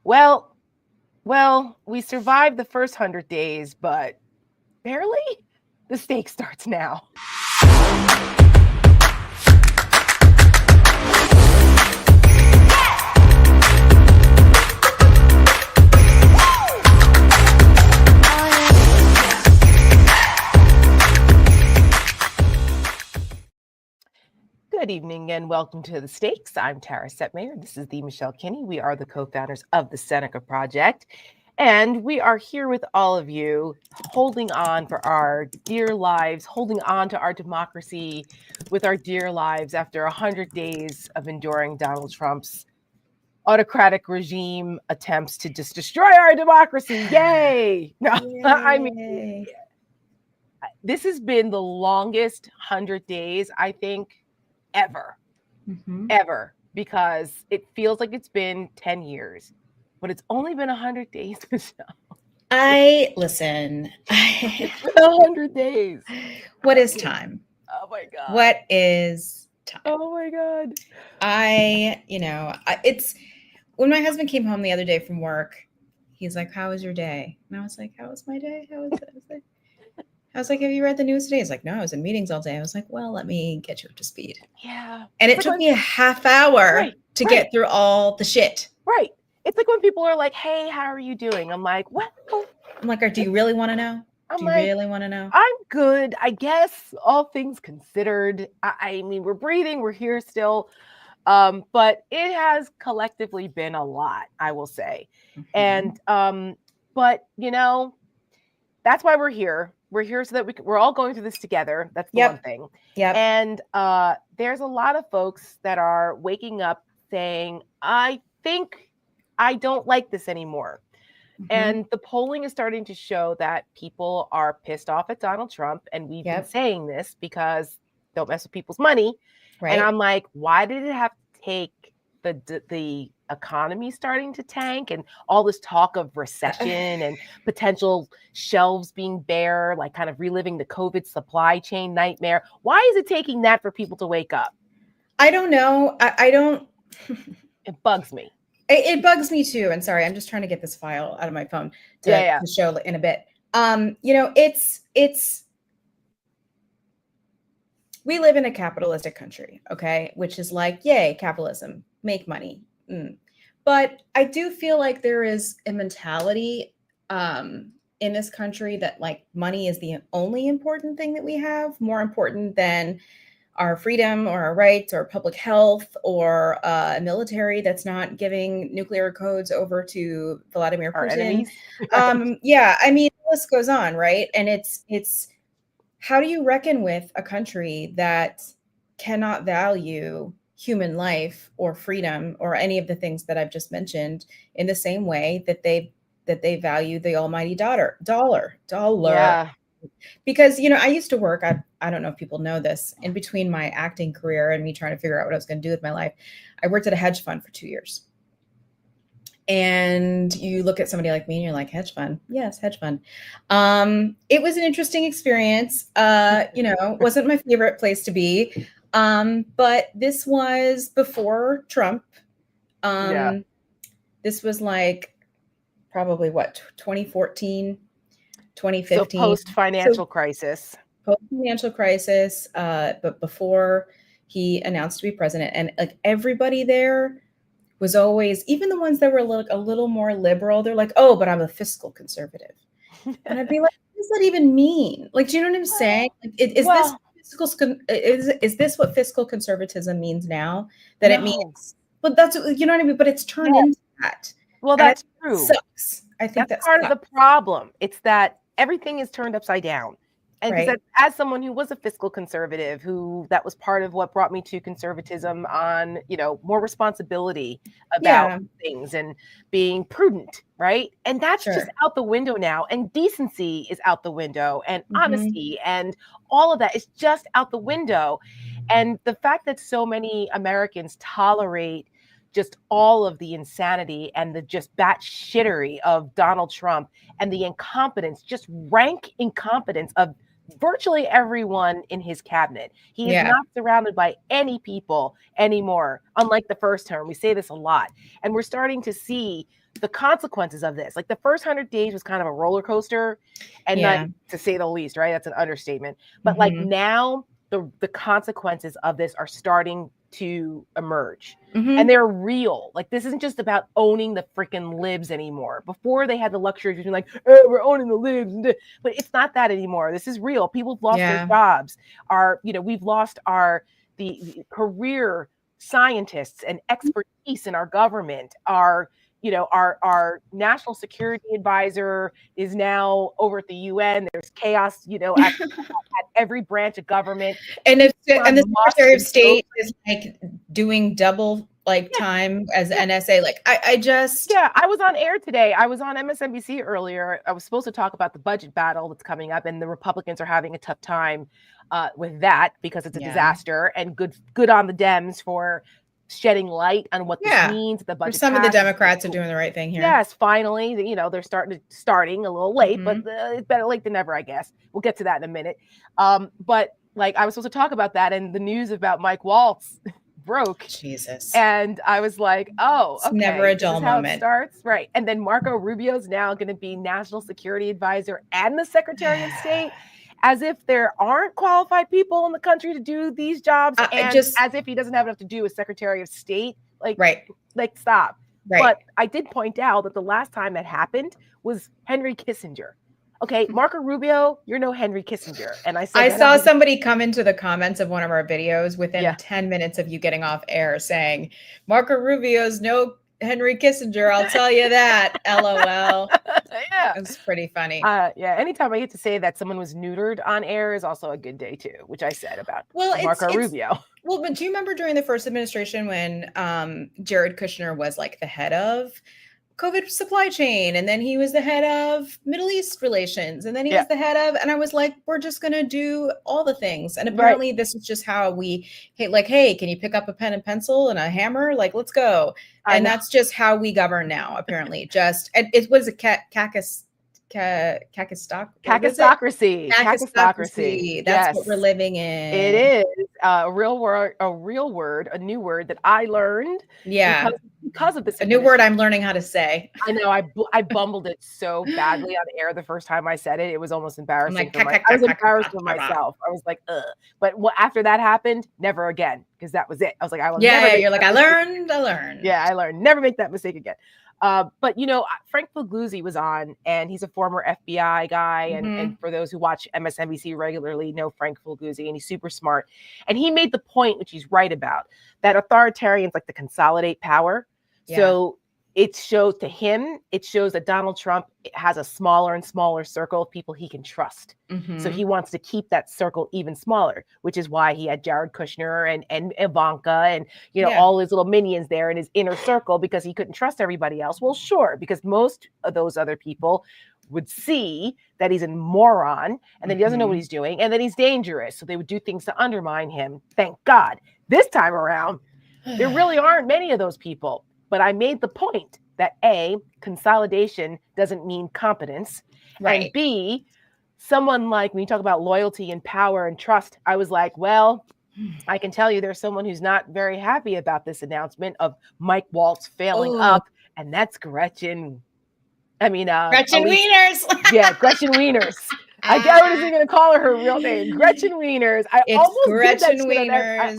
Well, we survived the first 100 days, but barely. The stake starts now. Good evening and welcome to The Stakes. I'm Tara Setmayer. This is the Michelle Kinney. We are the co-founders of the Seneca Project. And we are here with all of you, holding on for our dear lives, holding on to our democracy with our dear lives after 100 days of enduring Donald Trump's autocratic regime attempts to just destroy our democracy. Yay! No, Yay. I mean, this has been the longest 100 days, I think, ever, because it feels like it's been 10 years, but it's only been 100 days, Michelle. Listen. It's been 100 days. What is time? Oh my God. What is time? Oh my God. It's when my husband came home the other day from work, he's like, "How was your day?" And I was like, "How was my day? How was it?" I was like, "Have you read the news today?" He's like, "No, I was in meetings all day." I was like, "Well, let me get you up to speed." Yeah. And it took me a half hour to get through all the shit. Right. It's like when people are like, "Hey, how are you doing?" I'm like, "Well." I'm like, "Do you really want to know? Really want to know?" I'm good, I guess, all things considered. I mean, we're breathing, we're here still. But it has collectively been a lot, I will say. And but that's why we're here. We're here so that we're all going through this together. That's the one thing. And there's a lot of folks that are waking up saying, I think I don't like this anymore. And the polling is starting to show that people are pissed off at Donald Trump. And we've been saying this because don't mess with people's money. Right. And I'm like, why did it have to take the economy starting to tank and all this talk of recession and potential shelves being bare, like kind of reliving the COVID supply chain nightmare? Why is it taking that for people to wake up? I don't know. I don't. It bugs me. It bugs me too. And sorry, I'm just trying to get this file out of my phone to show in a bit. We live in a capitalistic country, okay? Which is like, yay, capitalism, make money. But I do feel like there is a mentality in this country that like money is the only important thing that we have, more important than our freedom or our rights or public health or a military that's not giving nuclear codes over to Vladimir Putin. Our enemies. I mean, the list goes on, right? And it's how do you reckon with a country that cannot value human life or freedom or any of the things that I've just mentioned in the same way that they value the almighty dollar? Yeah. Because, I used to work, I don't know if people know this, in between my acting career and me trying to figure out what I was going to do with my life, I worked at a hedge fund for 2 years. And you look at somebody like me and you're like, hedge fund? Yes, hedge fund. It was an interesting experience. Wasn't my favorite place to be. But this was before Trump. This was like probably 2014, 2015. So post-financial crisis. Post-financial crisis, but before he announced to be president. And like everybody there was always, even the ones that were a little more liberal, they're like, oh, but I'm a fiscal conservative. And I'd be like, what does that even mean? Like, do you know what I'm saying? Like, is this what fiscal conservatism means now? That it means, but that's, you know what I mean? But it's turned into that. Well, that's true. Sucks. I think that's part of the problem. It's that everything is turned upside down. And because as someone who was a fiscal conservative, that was part of what brought me to conservatism on, more responsibility about things and being prudent, right? And that's just out the window now. And decency is out the window, and honesty and all of that is just out the window. And the fact that so many Americans tolerate just all of the insanity and the just batshittery of Donald Trump and the incompetence, just rank incompetence of virtually everyone in his cabinet. He is Yeah. not surrounded by any people anymore, unlike the first term. We say this a lot. And we're starting to see the consequences of this. Like the first 100 days was kind of a roller coaster, and not to say the least, right? That's an understatement. But like now, the consequences of this are starting to emerge. And they're real. Like this isn't just about owning the freaking libs anymore. Before they had the luxury of being like, oh, we're owning the libs, but it's not that anymore. This is real. People have lost their jobs. We've lost the career scientists and expertise in our government. Our national security advisor is now over at the UN. There's chaos, at every branch of government. And the Secretary of State is like doing double time as NSA. Like I was on air today. I was on MSNBC earlier. I was supposed to talk about the budget battle that's coming up, and the Republicans are having a tough time with that because it's a disaster. And good on the Dems for shedding light on what this means. The budget. Some of the Democrats are doing the right thing here. Yes, finally, they're starting a little late, but it's better late than never, I guess. We'll get to that in a minute. But like I was supposed to talk about that, and the news about Mike Waltz broke. Jesus. And I was like, oh, okay. It's never a dull moment. It starts, right? And then Marco Rubio's now going to be National Security Advisor and the Secretary of State. As if there aren't qualified people in the country to do these jobs, and as if he doesn't have enough to do as Secretary of State. Like stop. Right. But I did point out that the last time that happened was Henry Kissinger. Okay, Marco Rubio, you're no Henry Kissinger. And I saw somebody come into the comments of one of our videos within 10 minutes of you getting off air saying, Marco Rubio's no Henry Kissinger, I'll tell you that. LOL. Yeah. It's pretty funny. Anytime I get to say that someone was neutered on air is also a good day too, which I said about Marco Rubio. Well, but do you remember during the first administration when Jared Kushner was like the head of COVID supply chain, and then he was the head of Middle East relations, and then he was the head of, and I was like, we're just going to do all the things. And apparently this is just how we, hey, can you pick up a pen and pencil and a hammer? Like, let's go. And that's just how we govern now, apparently. It was a kakistocracy. That's what we're living in. It is a real word, a new word that I learned. Yeah. Because of this. A new word I'm learning how to say. I know. I bumbled it so badly on air the first time I said it. It was almost embarrassing. I was embarrassed for myself. I was like, ugh. But after that happened, never again. Because that was it. I was like, I will never. You're like, I learned. Yeah, I learned. Never make that mistake again. But Frank Figliuzzi was on, and he's a former FBI guy. And for those who watch MSNBC regularly, know Frank Figliuzzi, and he's super smart. And he made the point, which he's right about, that authoritarians like to consolidate power. Yeah. So it shows that Donald Trump has a smaller and smaller circle of people he can trust. So he wants to keep that circle even smaller, which is why he had Jared Kushner and Ivanka and all his little minions there in his inner circle, because he couldn't trust everybody else. Well, sure, because most of those other people would see that he's a moron and that he doesn't know what he's doing and that he's dangerous. So they would do things to undermine him. Thank God. This time around, there really aren't many of those people. But I made the point that A, consolidation doesn't mean competence. Right. And B, someone like, when you talk about loyalty and power and trust, I was like, well, I can tell you there's someone who's not very happy about this announcement of Mike Waltz failing up, and that's Gretchen. Gretchen Wieners. Yeah, Gretchen Wieners. I wasn't even going to call her real name. Gretchen Wieners. I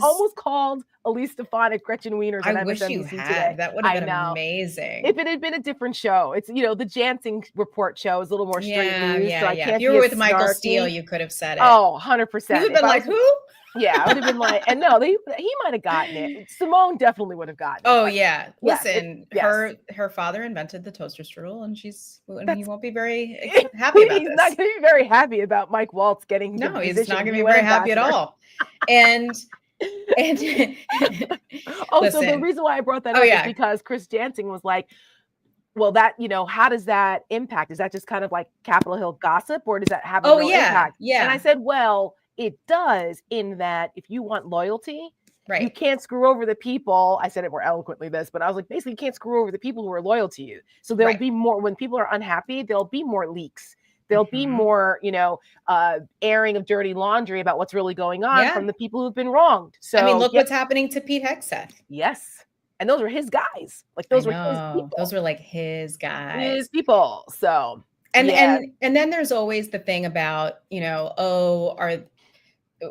almost called Elise Stefanik Gretchen Wieners. I wish you had. Today. That would have been amazing. If it had been a different show. It's, the Jansen Report show is a little more straight news. So I can't if you were with Michael Steele, you could have said it. Oh, 100%. You would have been like, who? Yeah, I would have been like, and no, he might have gotten it. Simone definitely would have gotten it. Oh, yeah. Listen, her father invented the toaster strudel, and he won't be very happy about this. He's not going to be very happy about Mike Waltz getting. No, he's not going to be very happy at all. And so the reason why I brought that up is because Chris Jansen was like, well, that, how does that impact? Is that just kind of like Capitol Hill gossip, or does that have a real impact? Yeah. And I said, well, it does, in that if you want loyalty, you can't screw over the people. I said it more eloquently but I was like, basically, you can't screw over the people who are loyal to you. So there'll be more, when people are unhappy, there'll be more leaks There'll be more, airing of dirty laundry about what's really going on from the people who've been wronged. So I mean, look what's happening to Pete Hegseth. Yes. And those were his guys. Like those were his people. Those were like his guys. His people. So and then there's always the thing about,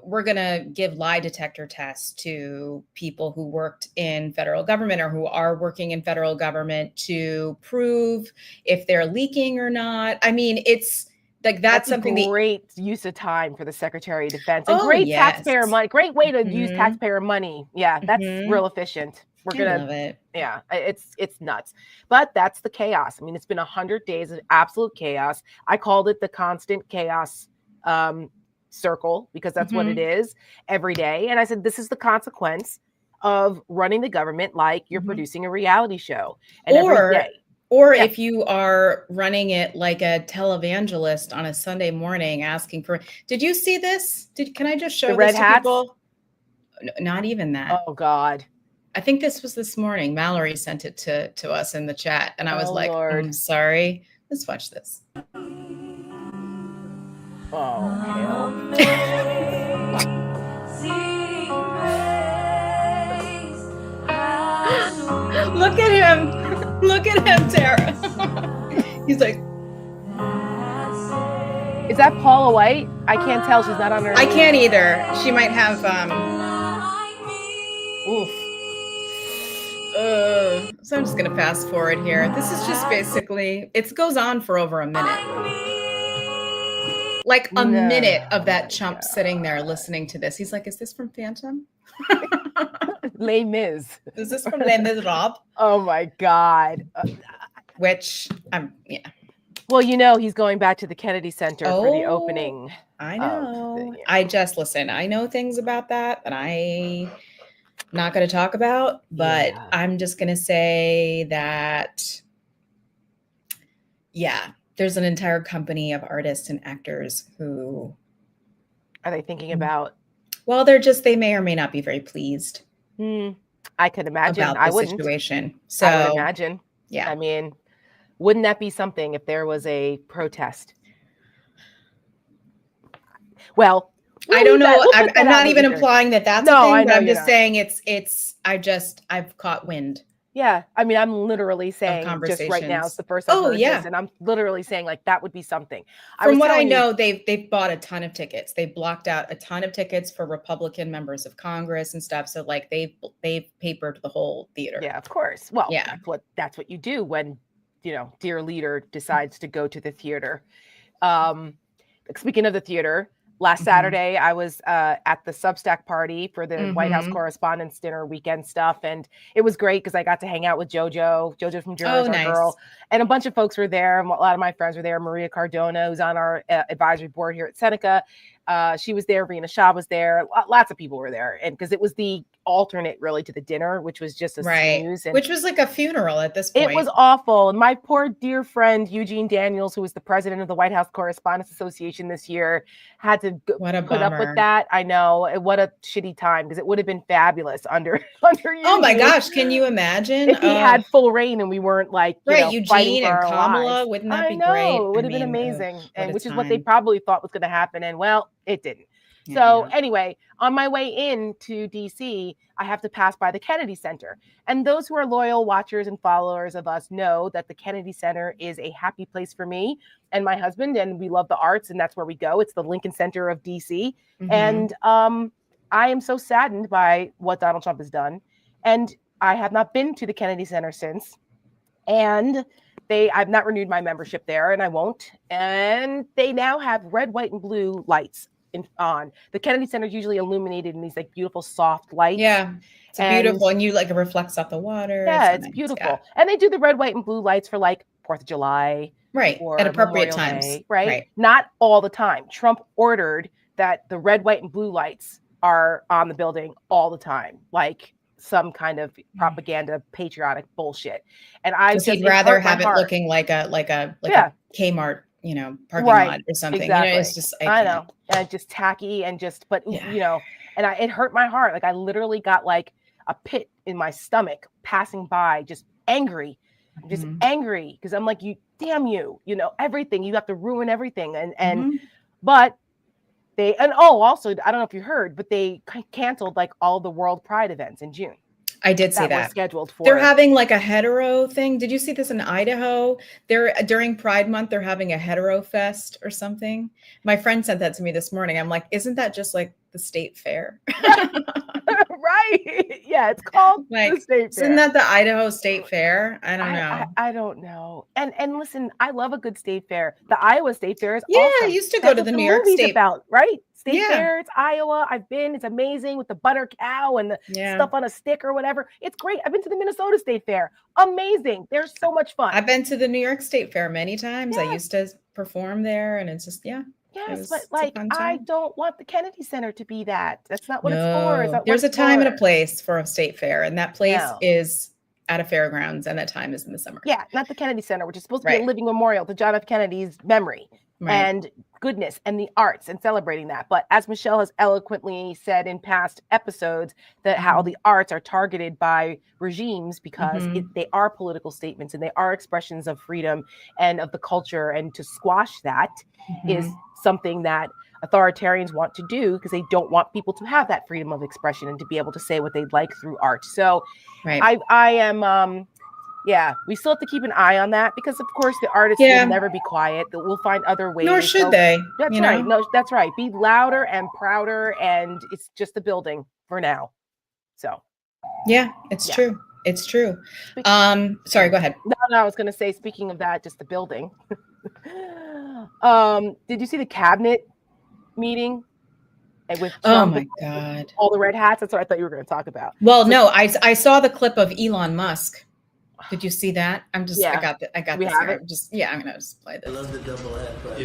we're going to give lie detector tests to people who worked in federal government or who are working in federal government to prove if they're leaking or not. I mean, it's like that's something a great use of time for the Secretary of Defense. And great taxpayer money. Great way to use taxpayer money. Yeah, that's real efficient. We're gonna love it. Yeah, it's nuts. But that's the chaos. I mean, it's been 100 days of absolute chaos. I called it the constant chaos circle because that's what it is every day. And I said, this is the consequence of running the government like you're producing a reality show. And every day. Or if you are running it like a televangelist on a Sunday morning asking for, did you see this? Can I just show the red this to hats? people? No, not even that. Oh God. I think this was this morning. Mallory sent it to us in the chat. And I was like, I'm sorry. Let's watch this. Oh, hell. Look at him. Look at him, Tara. He's like, is that Paula White? I can't tell. She's not on her. I can't either. She might have so I'm just gonna fast forward here. This is just basically, it goes on for over a minute. Like a minute of that chump sitting there listening to this. He's like, is this from Phantom? Les Mis. Is this from Les Miserables? Oh my God. Which Well, he's going back to the Kennedy Center for the opening. I know. I know things about that I'm not going to talk about, but I'm just going to say that, there's an entire company of artists and actors who are they thinking about? Well, they may or may not be very pleased. I could imagine. About the situation. So I would imagine. Yeah. I mean, wouldn't that be something if there was a protest? Well, I don't know. I'm not even implying that that's a thing, but I'm just saying I've caught wind. Yeah. I mean, I'm literally saying just right now, it's the first I've heard this, and I'm literally saying like that would be something. From what I know, they've bought a ton of tickets. They blocked out a ton of tickets for Republican members of Congress and stuff. So like they've papered the whole theater. Yeah, of course. Well, that's what you do when, dear leader decides to go to the theater. Speaking of the theater, last Saturday, I was at the Substack party for the White House Correspondents' Dinner weekend stuff. And it was great because I got to hang out with JoJo. JoJo from Journal's our girl. And a bunch of folks were there. A lot of my friends were there. Maria Cardona, who's on our advisory board here at Seneca. She was there. Rena Shah was there. Lots of people were there. And because it was the alternate really to the dinner, which was just a snooze. And which was like a funeral at this point. It was awful. And my poor dear friend, Eugene Daniels, who was the president of the White House Correspondents Association this year, had to put up with that. I know. What a shitty time, because it would have been fabulous under Eugene. Oh my gosh. Can you imagine? If he had full reign and we weren't like, Eugene and Kamala, wouldn't that be great? It would have been amazing. And which is what they probably thought was going to happen. And well, it didn't. Anyway, on my way into DC, I have to pass by the Kennedy Center. And those who are loyal watchers and followers of us know that the Kennedy Center is a happy place for me and my husband, and we love the arts, and that's where we go. It's the Lincoln Center of DC. And I am so saddened by what Donald Trump has done. And I have not been to the Kennedy Center since. And I've not renewed my membership there, and I won't. And they now have red, white, and blue lights on. The Kennedy Center is usually illuminated in these like beautiful soft lights. Yeah, it's beautiful, and it reflects off the water. Yeah, it's beautiful. Yeah. And they do the red, white, and blue lights for like 4th of July, or at appropriate times, Day, right? Not all the time. Trump ordered that the red, white, and blue lights are on the building all the time, like some kind of propaganda, patriotic bullshit. And he'd rather have it looking like a Kmart, parking lot or something. Exactly. It's just, I know, and just tacky and just, but it hurt my heart. Like I literally got like a pit in my stomach passing by, just angry. I'm just angry because I'm like, damn you, everything. You have to ruin everything. But also, I don't know if you heard, but they canceled like all the World Pride events in June. I did see that. Were scheduled for. They're having like a hetero thing. Did you see this in Idaho? During Pride Month, they're having a hetero fest or something. My friend sent that to me this morning. I'm like, isn't that just like the state fair? Right. Yeah, it's called like, the state fair. Isn't that the Idaho State Fair? I don't know. I don't know. And listen, I love a good state fair. The Iowa State Fair is awesome. I used to go to the New York State about, right? State fair, it's Iowa. I've been. It's amazing with the butter cow and the stuff on a stick or whatever. It's great. I've been to the Minnesota State Fair. Amazing. They're so much fun. I've been to the New York State Fair many times. I used to perform there, and it's just Yes, but like I don't want the Kennedy Center to be that. That's not what it's for. There's a time and a place for a state fair, and that place is at a fairgrounds, and that time is in the summer. Yeah, not the Kennedy Center, which is supposed to be a living memorial to John F. Kennedy's memory and goodness and the arts and celebrating that. But as Michelle has eloquently said in past episodes, that how the arts are targeted by regimes because they are political statements and they are expressions of freedom and of the culture, and to squash that is something that authoritarians want to do because they don't want people to have that freedom of expression and to be able to say what they'd like through art. So I am we still have to keep an eye on that because of course the artists will never be quiet. We'll find other ways. Nor should they. That's right. No, that's right. Be louder and prouder, and it's just a building for now. So it's true. It's true. Sorry, go ahead. No, I was gonna say, speaking of that, just the building. Did you see the cabinet meeting with Trump? Oh my God. All the red hats? That's what I thought you were going to talk about. Well, no, I saw the clip of Elon Musk. Did you see that? I got this. I'm gonna just play this. I love the double head, but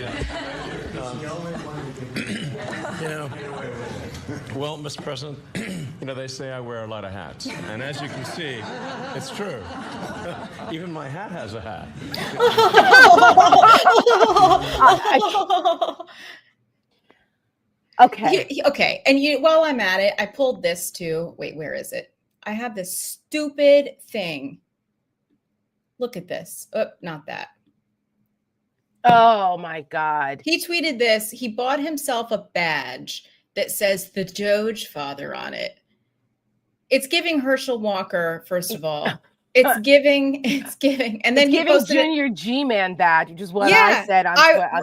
well, Mr. President, they say I wear a lot of hats, and as you can see, it's true. Even my hat has a hat. Okay. And while I'm at it, I pulled this too. Wait, where is it? I have this stupid thing. Look at this. Oh, not that. Oh my God. He tweeted this. He bought himself a badge that says the Doge Father on it. It's giving Herschel Walker, first of all. It's giving, and then he posted Junior G-Man badge, which is what I said on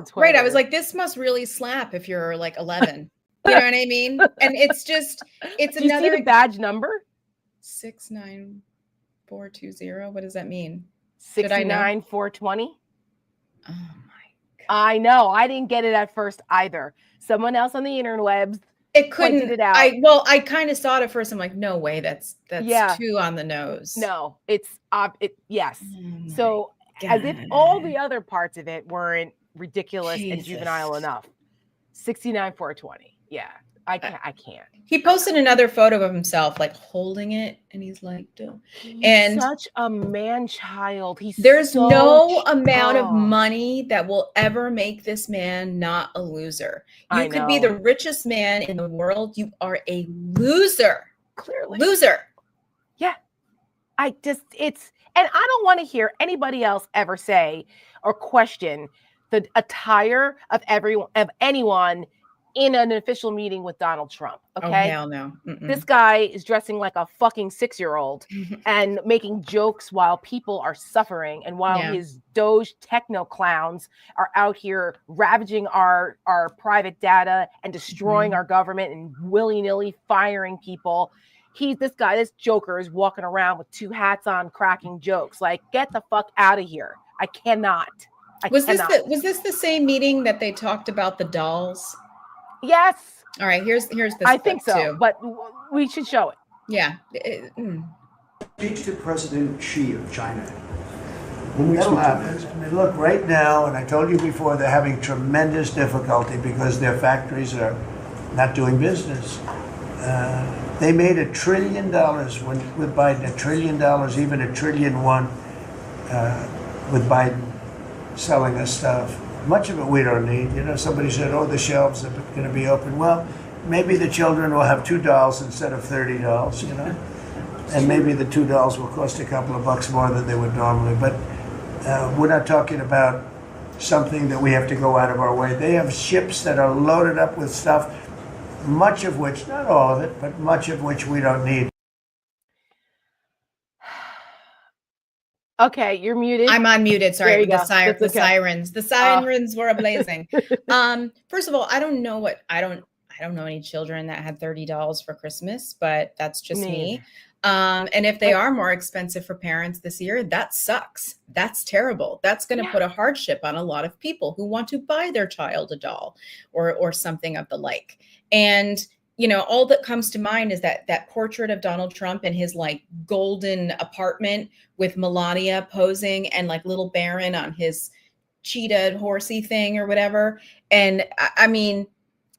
Twitter. Right, I was like, this must really slap if you're like 11. You know what I mean? And it's Did you see the badge number? 69420. What does that mean? 69420. Oh my God. I know. I didn't get it at first either. Someone else on the interwebs pointed it out. I kind of saw it at first. I'm like, no way. That's too on the nose. No, it's yes. Oh so as if all the other parts of it weren't ridiculous and juvenile enough. 69420. Yeah. I can't. He posted another photo of himself like holding it, and he's like, and such a man-child. There's no amount of money that will ever make this man not a loser. You could be the richest man in the world. You are a loser. Clearly. Loser. Yeah. And I don't want to hear anybody else ever say or question the attire of anyone in an official meeting with Donald Trump. Okay. Oh, hell no. This guy is dressing like a fucking 6-year-old and making jokes while people are suffering, and while his Doge techno clowns are out here ravaging our private data and destroying our government and willy-nilly firing people. This joker is walking around with 2 hats on, cracking jokes. Like, get the fuck out of here. I cannot. Was this the same meeting that they talked about the dolls? Yes. All right. Here's this. I think so, too. but we should show it. Yeah. Speech to President Xi of China. That'll happen. I mean, look, right now, and I told you before, they're having tremendous difficulty because their factories are not doing business. They made $1 trillion with Biden, $1 trillion, even $1.1 trillion with Biden selling us stuff. Much of it we don't need. Somebody said, the shelves are going to be open. Well, maybe the children will have 2 dolls instead of 30 dolls, and maybe the $2 will cost a couple of bucks more than they would normally. But we're not talking about something that we have to go out of our way. They have ships that are loaded up with stuff, much of which, not all of it, but much of which we don't need. Okay, you're muted. I'm unmuted. Sorry, There you the, go. That's the okay. sirens. The sirens were ablazing. First of all, I don't know any children that had $30 for Christmas, but that's just me. And if they are more expensive for parents this year, that sucks. That's terrible. That's going to put a hardship on a lot of people who want to buy their child a doll or something of the like. And all that comes to mind is that portrait of Donald Trump in his like golden apartment with Melania posing and like little Baron on his cheetah horsey thing or whatever. And I mean,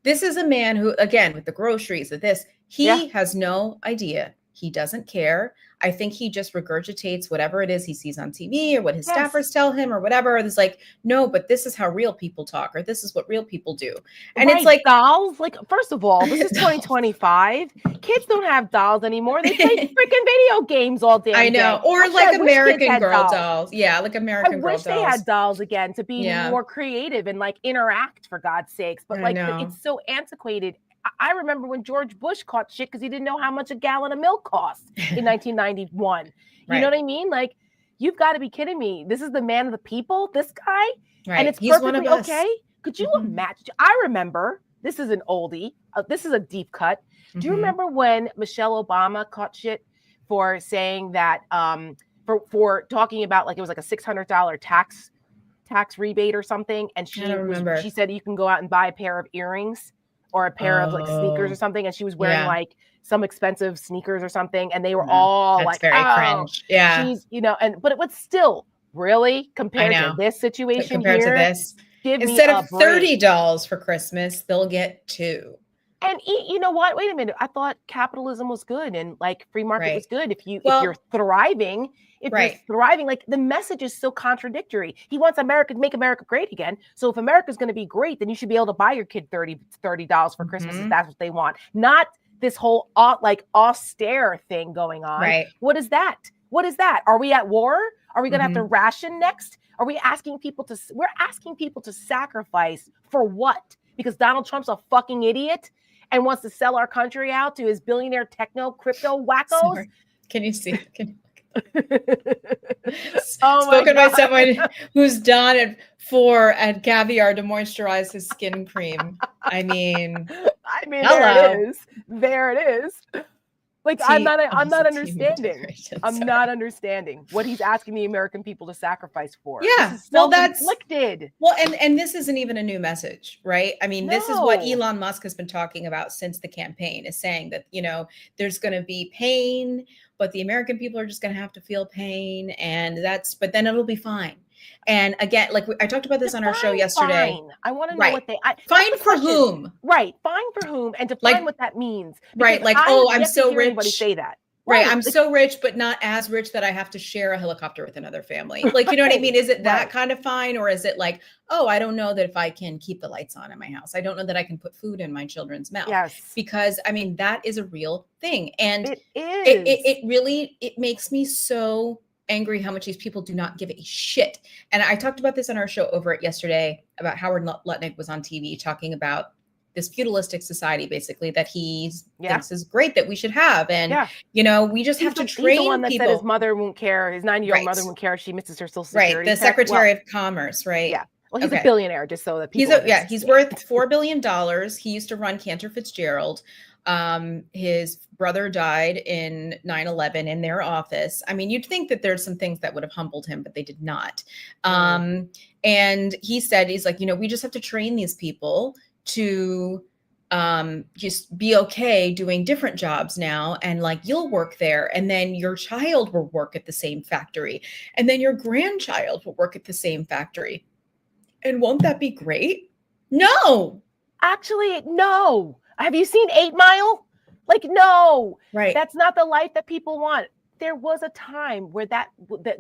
this is a man who, again, with the groceries, with this, he has no idea. He doesn't care. I think he just regurgitates whatever it is he sees on TV or what his staffers tell him or whatever. It's like, no, but this is how real people talk, or this is what real people do. And it's like dolls. Like, first of all, this is 2025. Kids don't have dolls anymore. They play freaking video games all day. I know. Or like American Girl dolls. Yeah, like American Girl dolls. I wish they had dolls again to be more creative and like interact, for God's sakes. But like, it's so antiquated. I remember when George Bush caught shit because he didn't know how much a gallon of milk cost in 1991. You know what I mean? Like, you've got to be kidding me. This is the man of the people, this guy? Right. And it's He's perfectly one of us. okay? Could you imagine? I remember, this is an oldie. This is a deep cut. Do you remember when Michelle Obama caught shit for saying that, for talking about, like, it was like a $600 tax rebate or something? And she said you can go out and buy a pair of earrings or a pair of like sneakers or something, and she was wearing like some expensive sneakers or something, and they were all like, very cringe. Yeah, she's but it was still really compared to this situation compared to this. Instead of $30 for Christmas, they'll get 2. And you know what? Wait a minute. I thought capitalism was good and like free market was good. If you're thriving, you're thriving, like the message is so contradictory. He wants America to make America great again. So if America's going to be great, then you should be able to buy your kid $30 for Christmas if that's what they want. Not this whole like austere thing going on. Right. What is that? What is that? Are we at war? Are we going to have to ration next? Are we asking people to? We're asking people to sacrifice for what? Because Donald Trump's a fucking idiot and wants to sell our country out to his billionaire techno crypto wackos. Sorry. Can you see? Oh Spoken by someone who's done it at caviar to moisturize his skin cream. I mean, hello. There it is. Like, I'm not understanding. I'm not understanding what he's asking the American people to sacrifice for. Yeah. That's inflicted. Well, and this isn't even a new message, right? I mean, this is what Elon Musk has been talking about since the campaign, is saying that, there's going to be pain, but the American people are just going to have to feel pain. But then it'll be fine. And again, like I talked about this on our show yesterday. Fine. I want to know what fine for whom? Right. Fine for whom, and define what that means. Right. Like, I'm so rich. Anybody say that. Right. I'm so rich, but not as rich that I have to share a helicopter with another family. Like, you know what I mean? Is it that kind of fine? Or is it like, I don't know that if I can keep the lights on in my house, I don't know that I can put food in my children's mouth. Yes. Because I mean, that is a real thing. And it is. It really makes me so angry how much these people do not give a shit. And I talked about this on our show over it yesterday about Howard Lutnick was on TV talking about this feudalistic society, basically, that he thinks is great, that we should have. And, we just have to train the one that people. Said his mother won't care. His 90-year-old mother won't care if she misses her Social Security. Right. The Secretary of Commerce, right? Yeah. Well, he's a billionaire, just so that people he's worth $4 billion. He used to run Cantor Fitzgerald. His brother died in 9/11 in their office. I mean, you'd think that there's some things that would have humbled him, but they did not. And he said, he's like, we just have to train these people to just be okay doing different jobs now. And like, you'll work there, and then your child will work at the same factory, and then your grandchild will work at the same factory. And won't that be great? No. Actually, no. Have you seen 8 Mile? Like, no. Right. That's not the life that people want. There was a time where that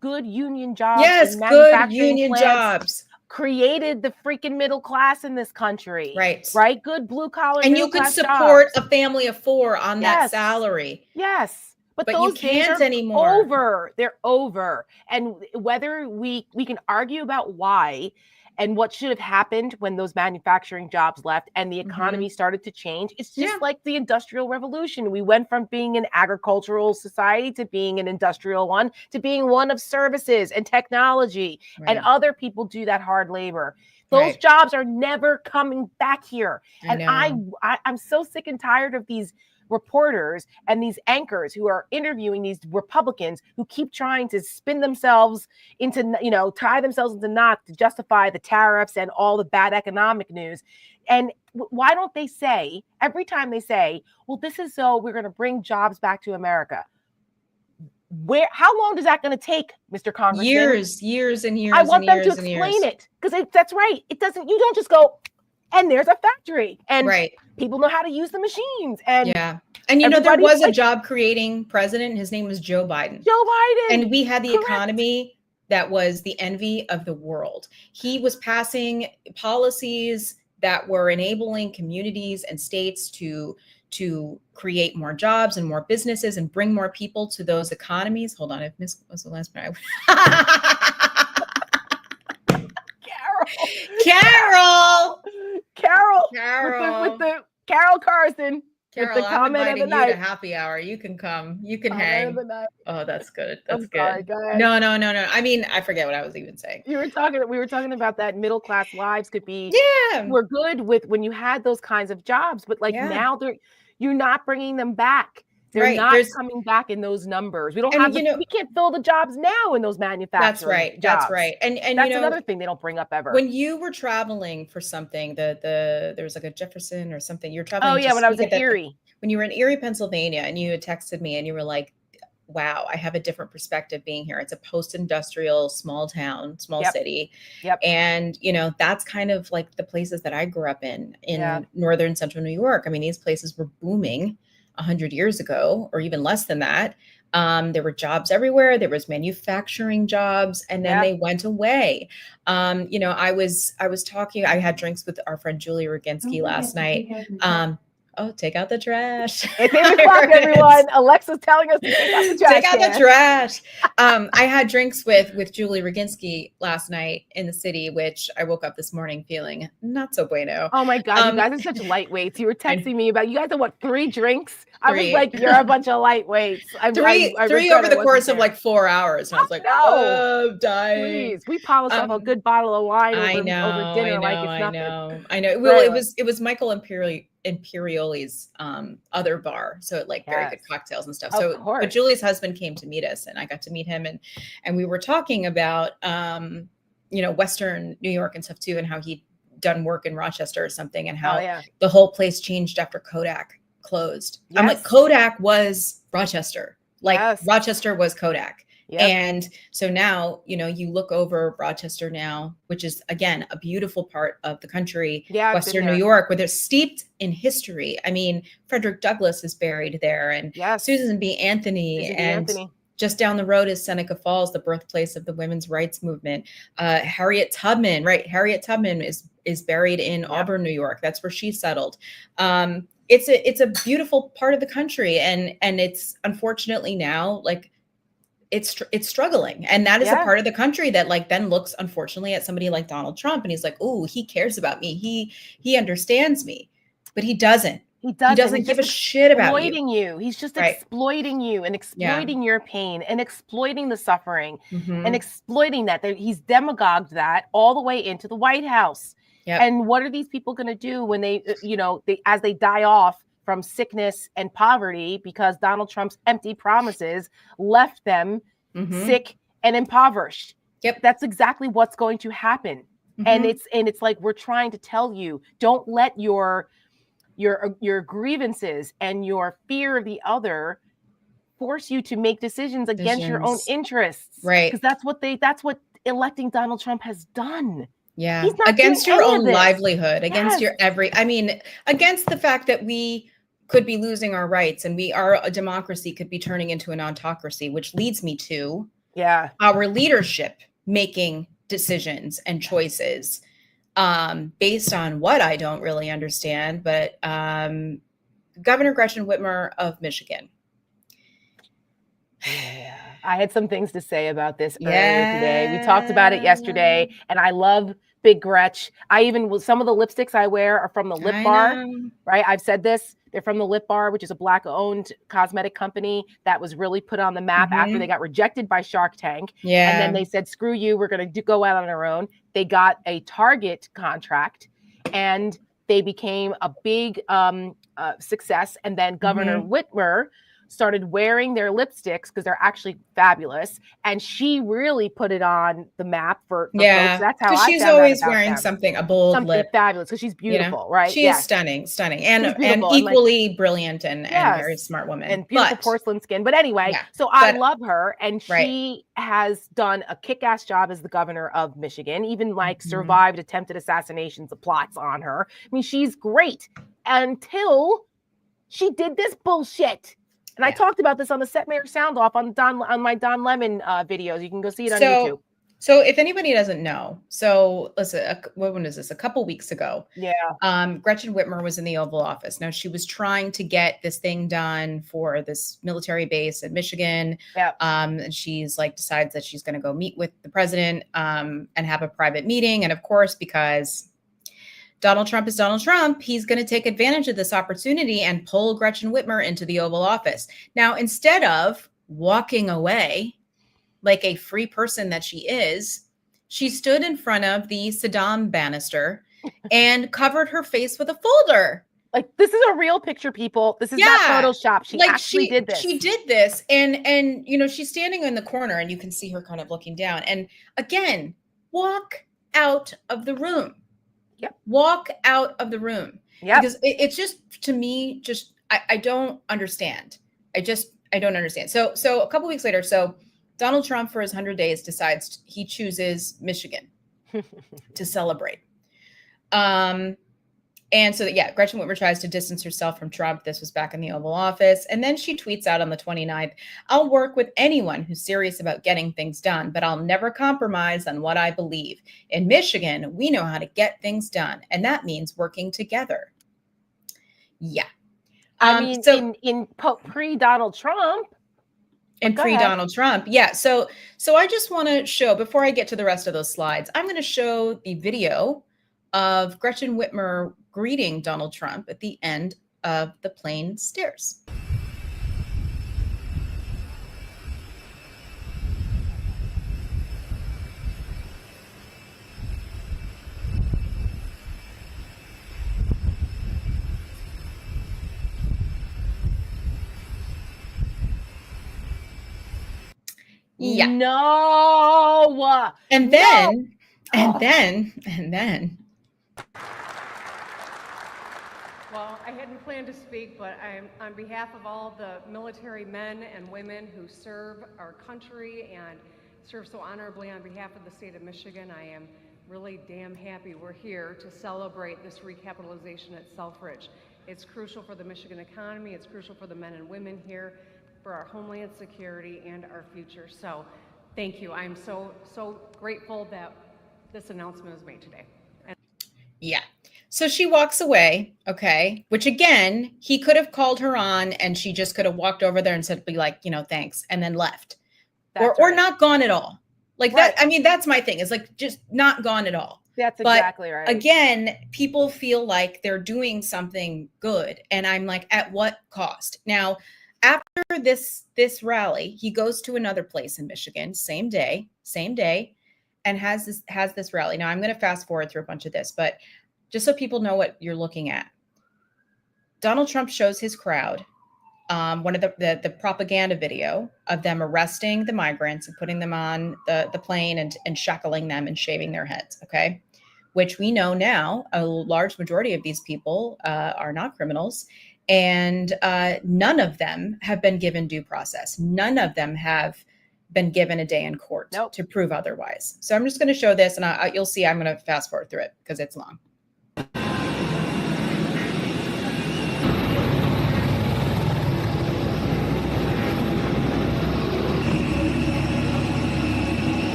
good union jobs. Yes, good union jobs created the freaking middle class in this country. Right. Good blue collar. And you could support a family of 4 on that salary. Yes. But you those days can't are anymore. over. They're over. And whether we can argue about why and what should have happened when those manufacturing jobs left and the economy started to change, it's just like the Industrial Revolution. We went from being an agricultural society to being an industrial one, to being one of services and technology. And other people do that hard labor. Those jobs are never coming back here. And I'm so sick and tired of these reporters and these anchors who are interviewing these Republicans who keep trying to spin themselves into, tie themselves into knots to justify the tariffs and all the bad economic news. And why don't they say, every time they say, well, this is so we're going to bring jobs back to America. How long is that going to take, Mr. Congressman? Years and years. I want them to explain it, because that's right. You don't just go, and there's a factory, and people know how to use the machines. And there was a job creating president. His name was Joe Biden. And we had the economy that was the envy of the world. He was passing policies that were enabling communities and states to create more jobs and more businesses and bring more people to those economies. Hold on, I've missed, what was the last part? Carol. With the Carol Carson. Carol, with the I'm comment inviting of the you night. to happy hour. You can come. You can Comment hang. of the night. Oh, that's good. That's good. Sorry, go ahead. No. I mean, I forget what I was even saying. We were talking about that middle class lives could be. We're good with when you had those kinds of jobs, but now you're not bringing them back. They're not coming back in those numbers. We don't have we can't fill the jobs now in those manufacturing jobs. That's right. And that's another thing they don't bring up ever. When you were traveling for something, there was like a Jefferson or something. You're traveling. Oh yeah, when I was in Erie. When you were in Erie, Pennsylvania, and you had texted me and you were like, wow, I have a different perspective being here. It's a post-industrial small town, small city. Yep. And, that's kind of like the places that I grew up in northern central New York. I mean, these places were booming 100 years ago, or even less than that. There were jobs everywhere. There was manufacturing jobs, and then they went away. I was talking, I had drinks with our friend Julie Roginski last night. Take out the trash. It's 8 o'clock, everyone. Alexa's telling us to take out the trash. Take out the trash. I had drinks with Julie Roginski last night in the city, which I woke up this morning feeling not so bueno. Oh my God, you guys are such lightweights. You were texting me about, you guys are 3 drinks? I was like, you're a bunch of lightweights. Three over the course of 4 hours. And I was like, I'm dying. Please, we polished off a good bottle of wine over dinner like it's nothing. I know. Well, it was Michael Imperioli's other bar, so very good cocktails and stuff. But Julie's husband came to meet us, and I got to meet him, and we were talking about Western New York and stuff too, and how he'd done work in Rochester or something, and how the whole place changed after Kodak closed. Yes. I'm like, Kodak was Rochester, Rochester was Kodak. Yep. And so now, you look over Rochester now, which is, again, a beautiful part of the country, Western New York, where they're steeped in history. I mean, Frederick Douglass is buried there, and Susan B. Anthony. Just down the road is Seneca Falls, the birthplace of the women's rights movement. Harriet Tubman, right? Harriet Tubman is buried in Auburn, New York. That's where she settled. It's a beautiful part of the country, and it's unfortunately now it's struggling. And that is a part of the country that then looks, unfortunately, at somebody like Donald Trump, and he's like, oh, he cares about me. He understands me, but he doesn't. He doesn't give a shit about you. He's just exploiting you and exploiting your pain and exploiting the suffering and exploiting that. He's demagogued that all the way into the White House. Yep. And what are these people going to do when they as they die off from sickness and poverty, because Donald Trump's empty promises left them sick and impoverished? Yep. That's exactly what's going to happen. And it's like, we're trying to tell you, don't let your grievances and your fear of the other force you to make decisions against your own interests. Right. Because that's what electing Donald Trump has done. Yeah. Against your own livelihood, against your against the fact that we could be losing our rights, and a democracy could be turning into an autocracy, which leads me to our leadership making decisions and choices based on what I don't really understand. But Governor Gretchen Whitmer of Michigan, Yeah, I had some things to say about this earlier today. We talked about it yesterday, and I love Big Gretch. Some of the lipsticks I wear are from the Lip Bar, right? I've said this. They're from the Lip Bar, which is a Black-owned cosmetic company that was really put on the map after they got rejected by Shark Tank. Yeah. And then they said, screw you, we're going to go out on our own. They got a Target contract, and they became a big success. And then Governor Whitmer started wearing their lipsticks because they're actually fabulous, and she really put it on the map for folks. That's how I she's found always out about wearing them. a bold something lip, fabulous because she's beautiful, right? She is stunning, and equally brilliant and very smart woman and beautiful porcelain skin. But anyway, so I love her, and she has done a kick-ass job as the governor of Michigan. Even survived attempted assassinations, plots on her. I mean, she's great until she did this bullshit. And I talked about this on the Setmayer sound off on my Don Lemon videos. You can go see it on YouTube. So if anybody doesn't know, so listen, when is this? A couple weeks ago. Yeah. Gretchen Whitmer was in the Oval Office. Now she was trying to get this thing done for this military base in Michigan. Yeah. And she's decides that she's going to go meet with the president and have a private meeting. And of course, because Donald Trump is Donald Trump, he's going to take advantage of this opportunity and pull Gretchen Whitmer into the Oval Office. Now, instead of walking away like a free person that she is, she stood in front of the Saddam banister and covered her face with a folder. This is a real picture, people. This is not Photoshop. She actually did this. She did this. And she's standing in the corner and you can see her kind of looking down. And again, walk out of the room. Yep. Walk out of the room. Yeah. Because it's just, to me, I don't understand. I don't understand. So a couple weeks later, Donald Trump for his 100 days decides he chooses Michigan to celebrate. And so, Gretchen Whitmer tries to distance herself from Trump. This was back in the Oval Office. And then she tweets out on the 29th, "I'll work with anyone who's serious about getting things done, but I'll never compromise on what I believe. In Michigan, we know how to get things done. And that means working together." Yeah. I mean, in pre-Donald Trump. And pre-Donald Trump. Yeah. So I just want to show, before I get to the rest of those slides, I'm going to show the video of Gretchen Whitmer greeting Donald Trump at the end of the plane stairs. Yeah. No. And then. Well, I hadn't planned to speak, but I'm on behalf of all the military men and women who serve our country and serve so honorably on behalf of the state of Michigan. I am really damn happy we're here to celebrate this recapitalization at Selfridge. It's crucial for the Michigan economy. It's crucial for the men and women here, for our homeland security and our future. So thank you. I'm so grateful that this announcement is made today. Yeah. So she walks away, okay, which again, he could have called her on and she just could have walked over there and said, thanks, and then left. Or not gone at all. That, I mean, that's my thing. It's just not gone at all. That's exactly right. Again, people feel like they're doing something good. And I'm like, at what cost? Now, after this rally, he goes to another place in Michigan, same day, and has this rally. Now, I'm going to fast forward through a bunch of this, but just so people know what you're looking at. Donald Trump shows his crowd one of the propaganda video of them arresting the migrants and putting them on the plane and shackling them and shaving their heads, okay? Which we know now, a large majority of these people are not criminals, and none of them have been given due process. None of them have been given a day in court to prove otherwise. So I'm just going to show this, and you'll see I'm going to fast forward through it because it's long.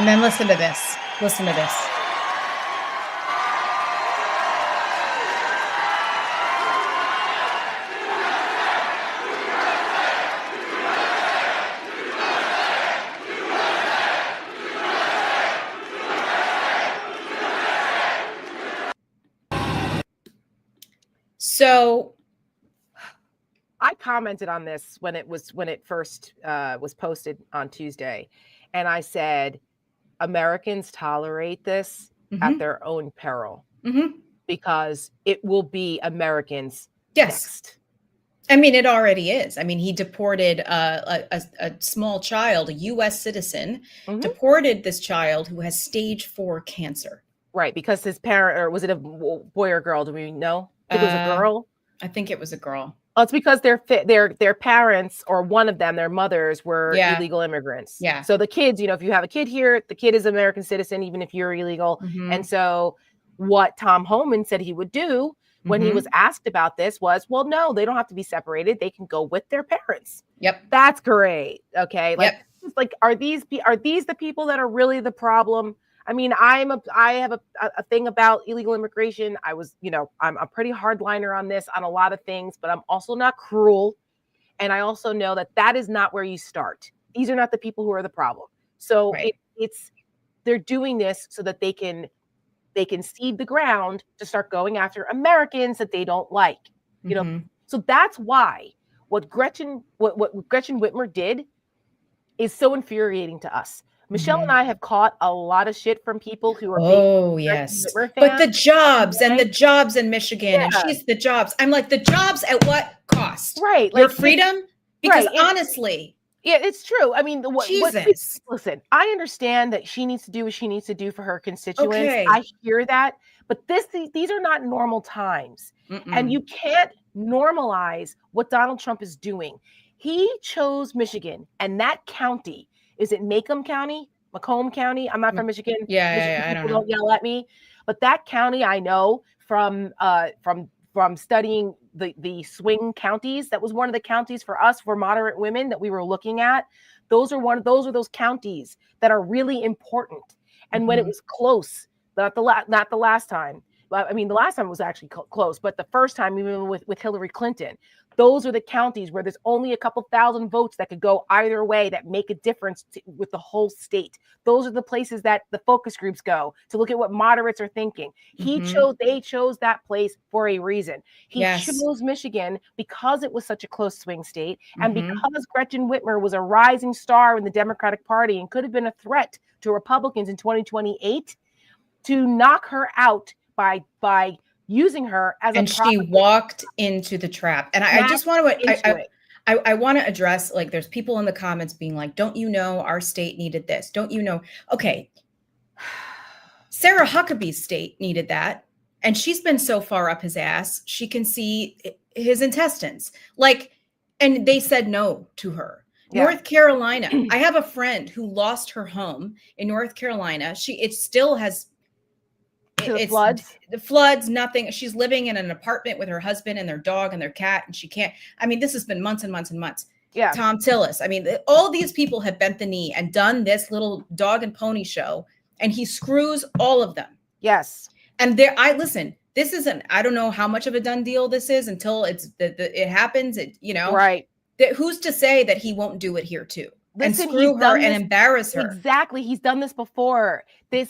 And then listen to this. Listen to this. So I commented on this when it first was posted on Tuesday, and I said Americans tolerate this at their own peril because it will be Americans next. I mean, it already is. I mean, he deported a small child, a U.S. citizen, deported this child who has stage 4 cancer. Right, because his parent, or was it a boy or girl? Do we know? I think it was a girl. I think it was a girl. Oh, it's because their parents, or one of them, their mothers, were illegal immigrants. Yeah. So the kids, if you have a kid here, the kid is an American citizen, even if you're illegal. And so what Tom Homan said he would do when he was asked about this was, well, no, they don't have to be separated. They can go with their parents. Yep. That's great. Okay. Are these the people that are really the problem? I mean, I have a thing about illegal immigration. I'm a pretty hardliner on this, on a lot of things, but I'm also not cruel. And I also know that is not where you start. These are not the people who are the problem. So they're doing this so that they can seed the ground to start going after Americans that they don't like. So that's why what Gretchen Whitmer did is so infuriating to us. Michelle and I have caught a lot of shit from people who are but the jobs and the jobs in Michigan and she's the jobs. I'm like, the jobs at what cost? Right. Your freedom? Because honestly. Yeah, it's true. I mean, listen, I understand that she needs to do what she needs to do for her constituents. Okay. I hear that. But these are not normal times. And you can't normalize what Donald Trump is doing. He chose Michigan, and that county, is it Macomb County? Macomb County? I'm not from Michigan. Yeah, I don't know. Don't yell at me. But that county, I know from studying the swing counties. That was one of the counties for us, for moderate women, that we were looking at. Those are those counties that are really important. And when it was close, not the last time. I mean, the last time was actually close, but the first time, even with Hillary Clinton, those are the counties where there's only a couple thousand votes that could go either way that make a difference with the whole state. Those are the places that the focus groups go to look at what moderates are thinking. They chose that place for a reason. He chose Michigan because it was such a close swing state, and because Gretchen Whitmer was a rising star in the Democratic Party and could have been a threat to Republicans in 2028, to knock her out by using her as she walked into the trap. And I just want to I want to address, like, there's people in the comments being like, don't you know our state needed this? Don't you know? Okay. Sarah Huckabee's state needed that. And she's been so far up his ass, she can see his intestines. And they said no to her. Yeah. North Carolina. I have a friend who lost her home in North Carolina. It still has the floods, nothing. She's living in an apartment with her husband and their dog and their cat, and she can't. I mean, this has been months and months and months. Yeah. Tom Tillis. I mean, all these people have bent the knee and done this little dog and pony show, and he screws all of them. Yes. And listen, this isn't, I don't know how much of a done deal this is until it happens. Right. Who's to say that he won't do it here too? Listen, and screw her and embarrass her. Exactly. He's done this before.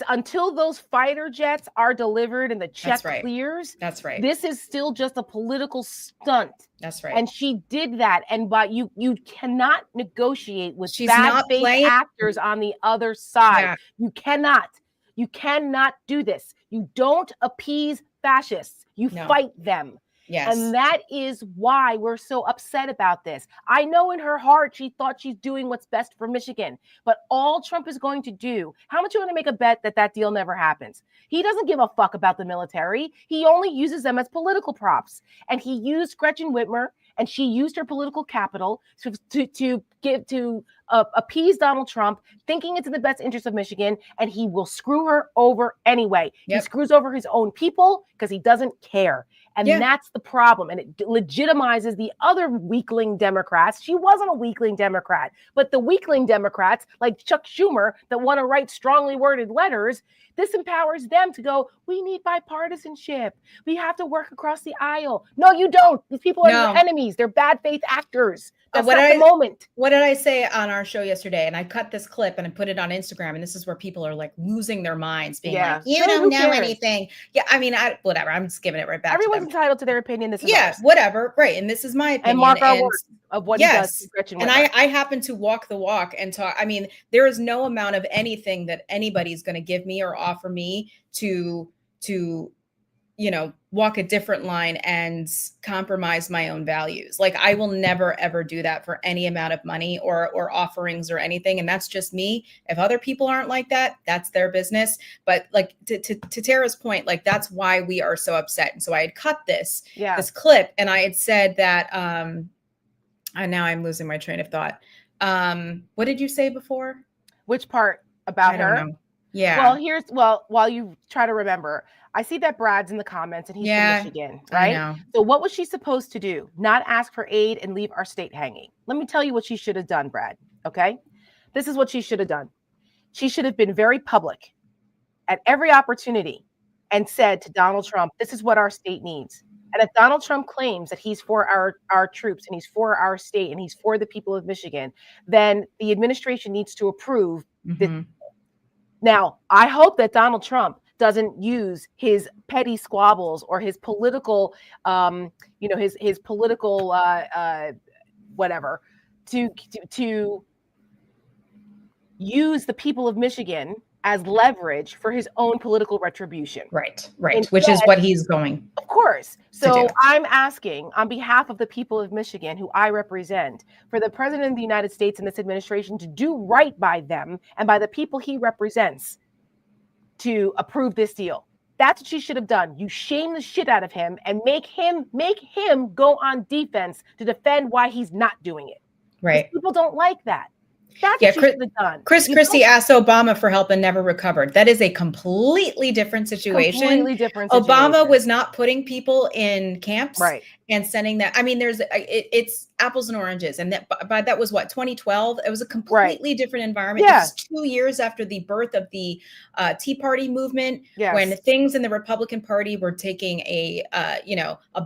Until those fighter jets are delivered and the check clears. That's right. This is still just a political stunt. That's right. And she did that. And you cannot negotiate with bad faith actors on the other side. Yeah. You cannot do this. You don't appease fascists. You fight them. Yes. And that is why we're so upset about this. I know in her heart, she thought she's doing what's best for Michigan, but all Trump is going to do, how much you want to make a bet that deal never happens? He doesn't give a fuck about the military. He only uses them as political props. And he used Gretchen Whitmer, and she used her political capital to appease Donald Trump, thinking it's in the best interest of Michigan, and he will screw her over anyway. Yep. He screws over his own people because he doesn't care. And Yeah. that's the problem. And it legitimizes the other weakling Democrats. She wasn't a weakling Democrat, but the weakling Democrats like Chuck Schumer that want to write strongly worded letters, this empowers them to go, we need bipartisanship. We have to work across the aisle. No, you don't. These people are your enemies. They're bad faith actors. That's not the moment. What did I say on our show yesterday? And I cut this clip and I put it on Instagram. And this is where people are like losing their minds, being like, you don't know anything. Yeah, I mean, whatever. I'm just giving it right back. Everyone's entitled to their opinion. This is ours. Whatever. Right. And this is my opinion. And mark our words of what he does to Gretchen Whitmer. And I happen to walk the walk and talk. I mean, there is no amount of anything that anybody's going to give me or offer me to walk a different line and compromise my own values. Like, I will never, ever do that for any amount of money or offerings or anything. And that's just me. If other people aren't like that, that's their business. But like to Tara's point, like, that's why we are so upset. And so I had cut this clip and I had said that, and now I'm losing my train of thought. What did you say before? Which part about her? I don't know. Yeah. Well, while you try to remember, I see that Brad's in the comments and he's from Michigan, right? I know. So what was she supposed to do? Not ask for aid and leave our state hanging. Let me tell you what she should have done, Brad. Okay. This is what she should have done. She should have been very public at every opportunity and said to Donald Trump, this is what our state needs. And if Donald Trump claims that he's for our troops and he's for our state and he's for the people of Michigan, then the administration needs to approve this. Now, I hope that Donald Trump doesn't use his petty squabbles or his political, his political whatever to use the people of Michigan as leverage for his own political retribution. Right. Instead, which is what he's going. Of course. So I'm asking on behalf of the people of Michigan, who I represent, for the president of the United States and this administration to do right by them and by the people he represents to approve this deal. That's what she should have done. You shame the shit out of him and make him go on defense to defend why he's not doing it. Right. People don't like that. That's what she should have done. Chris Christie asked Obama for help and never recovered. That is a completely different situation. Obama was not putting people in camps and sending that. I mean, it's apples and oranges. And that was what, 2012? It was a completely different environment. Yeah. This is 2 years after the birth of the Tea Party movement, when things in the Republican Party were taking a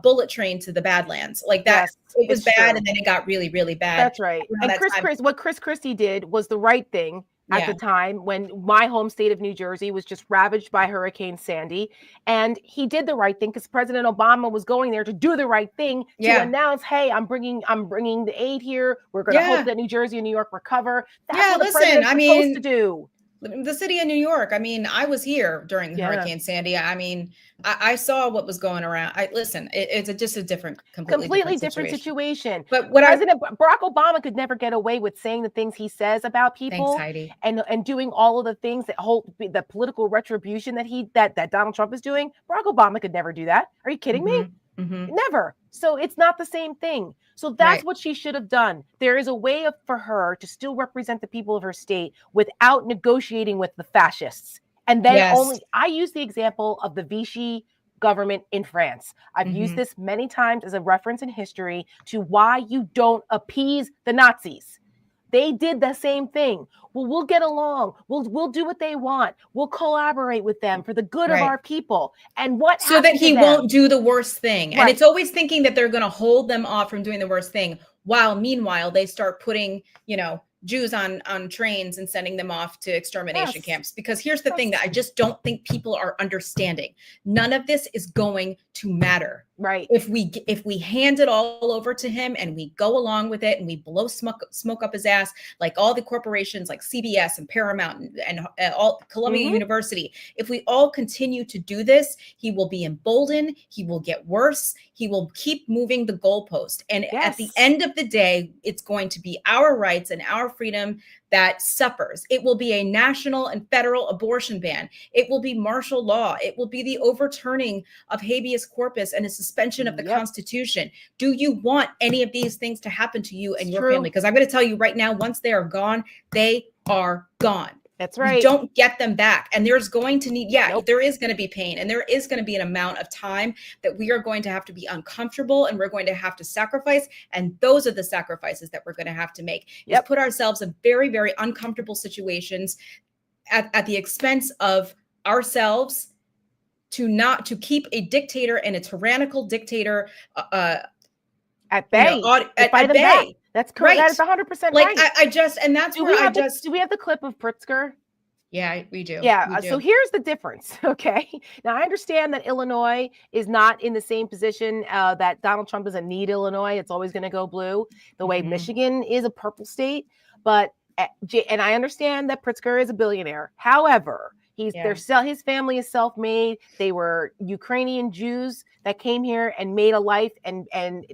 bullet train to the Badlands. Like that, it was bad, and then it got really, really bad. That's right. And what Chris Christie did was the right thing at the time when my home state of New Jersey was just ravaged by Hurricane Sandy. And he did the right thing because President Obama was going there to do the right thing to announce, hey, I'm bringing the aid here. We're going to hope that New Jersey and New York recover. That's what the president's supposed to do. The city of New York. I mean, I was here during Hurricane Sandy. I mean, I saw what was going around. It's just a completely different situation. But President Barack Obama could never get away with saying the things he says about people. Thanks, Heidi. And doing all of the things that hold the political retribution that Donald Trump is doing. Barack Obama could never do that. Are you kidding me? Never. So it's not the same thing. So that's what she should have done. There is a way for her to still represent the people of her state without negotiating with the fascists. And then I use the example of the Vichy government in France. I've used this many times as a reference in history to why you don't appease the Nazis. They did the same thing. Well, we'll get along. We'll do what they want. We'll collaborate with them for the good of our people. And what so that he won't do the worst thing. And it's always thinking that they're going to hold them off from doing the worst thing. While meanwhile, they start putting, Jews on trains and sending them off to extermination camps. Because here's the thing that I just don't think people are understanding. None of this is going to matter. Right. If we hand it all over to him and we go along with it and we blow smoke up his ass, like all the corporations like CBS and Paramount and all Columbia University, if we all continue to do this, he will be emboldened. He will get worse. He will keep moving the goalpost. And at the end of the day, it's going to be our rights and our freedom that suffers. It will be a national and federal abortion ban. It will be martial law. It will be the overturning of habeas corpus and a suspension of the Constitution. Do you want any of these things to happen to you and your family? Because I'm going to tell you right now, once they are gone, they are gone. That's right. You don't get them back. And there's going to need, Nope. there is going to be pain, and there is going to be an amount of time that we are going to have to be uncomfortable, and we're going to have to sacrifice. And those are the sacrifices that we're going to have to make, is put ourselves in very, very uncomfortable situations at the expense of ourselves, to keep a dictator and a tyrannical dictator at bay. At bay. Back. That's correct. That is 100% right. Do we have the clip of Pritzker? Yeah, we do. Yeah. We do. So here's the difference. Okay. Now I understand that Illinois is not in the same position that Donald Trump doesn't need Illinois. It's always going to go blue the way Michigan is a purple state. But, and I understand that Pritzker is a billionaire. However, his family is self-made. They were Ukrainian Jews that came here and made a life and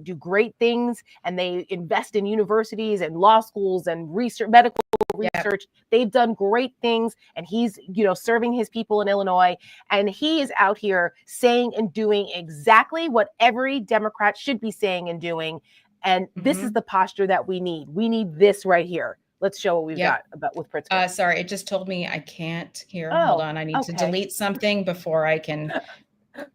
do great things. And they invest in universities and law schools and research, medical research. They've done great things. And he's, serving his people in Illinois. And he is out here saying and doing exactly what every Democrat should be saying and doing. And this is the posture that we need. We need this right here. Let's show what we've got with Pritzker. Sorry, it just told me I can't hear. Hold on, I need to delete something before I can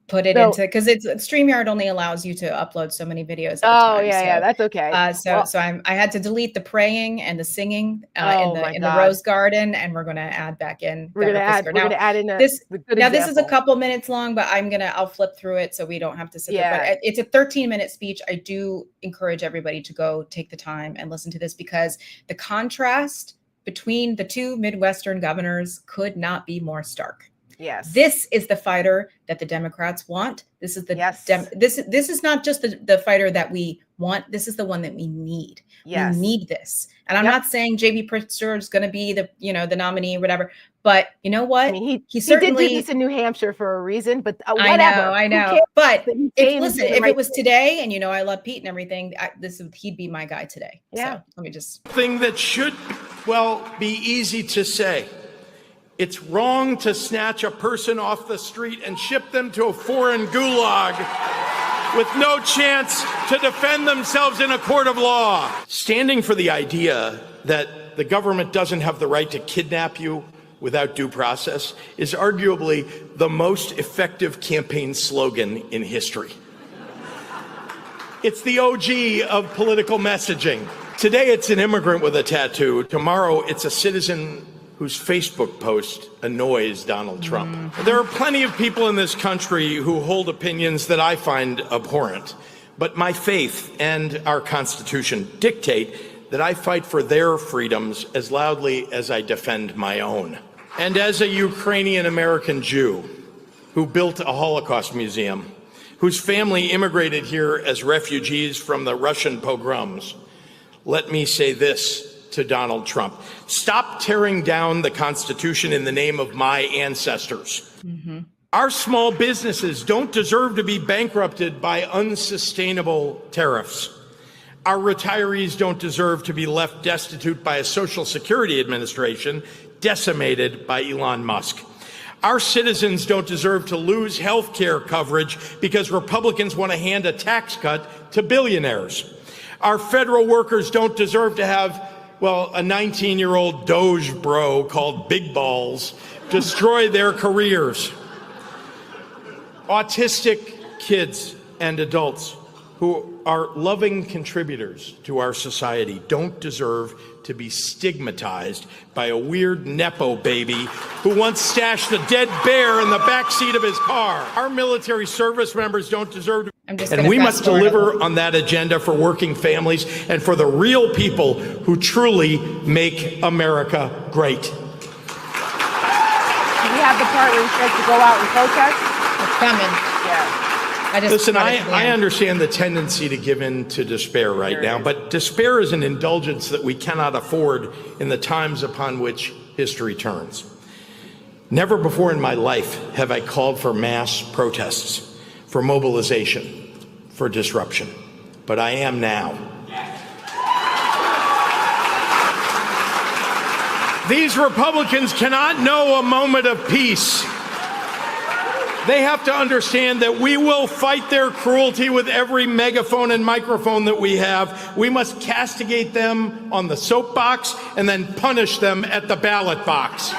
put it into, because StreamYard only allows you to upload so many videos at a time. Yeah, that's okay. I had to delete the praying and the singing in the rose garden, and we're going to add back in. We're going to add in this. Now this is a couple minutes long, but I'll flip through it so we don't have to sit there. But it's a 13-minute speech. I do encourage everybody to go take the time and listen to this, because the contrast between the two Midwestern governors could not be more stark. Yes. This is the fighter that the Democrats want. This is this is not just the fighter that we want. This is the one that we need. Yes. We need this. And I'm not saying JB Pritzker is going to be the the whatever, but you know what? I mean, he certainly did do this in New Hampshire for a reason, but whatever. I know. But if it was today, and I love Pete and everything, he'd be my guy today. Yeah. So let me just Thing that should, be easy to say. It's wrong to snatch a person off the street and ship them to a foreign gulag with no chance to defend themselves in a court of law. Standing for the idea that the government doesn't have the right to kidnap you without due process is arguably the most effective campaign slogan in history. It's the OG of political messaging. Today it's an immigrant with a tattoo. Tomorrow it's a citizen whose Facebook post annoys Donald Trump. There are plenty of people in this country who hold opinions that I find abhorrent, but my faith and our Constitution dictate that I fight for their freedoms as loudly as I defend my own. And as a Ukrainian-American Jew who built a Holocaust museum, whose family immigrated here as refugees from the Russian pogroms, let me say this to Donald Trump: stop tearing down the Constitution in the name of my ancestors. Our small businesses don't deserve to be bankrupted by unsustainable tariffs. Our retirees don't deserve to be left destitute by a Social Security Administration decimated by Elon Musk. Our citizens don't deserve to lose health care coverage because Republicans want to hand a tax cut to billionaires. Our federal workers don't deserve to have a 19-year-old Doge bro called Big Balls destroy their careers. Autistic kids and adults who are loving contributors to our society don't deserve to be stigmatized by a weird Nepo baby who once stashed a dead bear in the backseat of his car. Our military service members don't deserve to. And we must deliver on that agenda for working families and for the real people who truly make America great. Do we have the part where he says to go out and protest? It's coming. Yeah. Listen, I understand the tendency to give in to despair right now, but despair is an indulgence that we cannot afford in the times upon which history turns. Never before in my life have I called for mass protests, for mobilization, for disruption, but I am now. These Republicans cannot know a moment of peace. They have to understand that we will fight their cruelty with every megaphone and microphone that we have. We must castigate them on the soapbox and then punish them at the ballot box.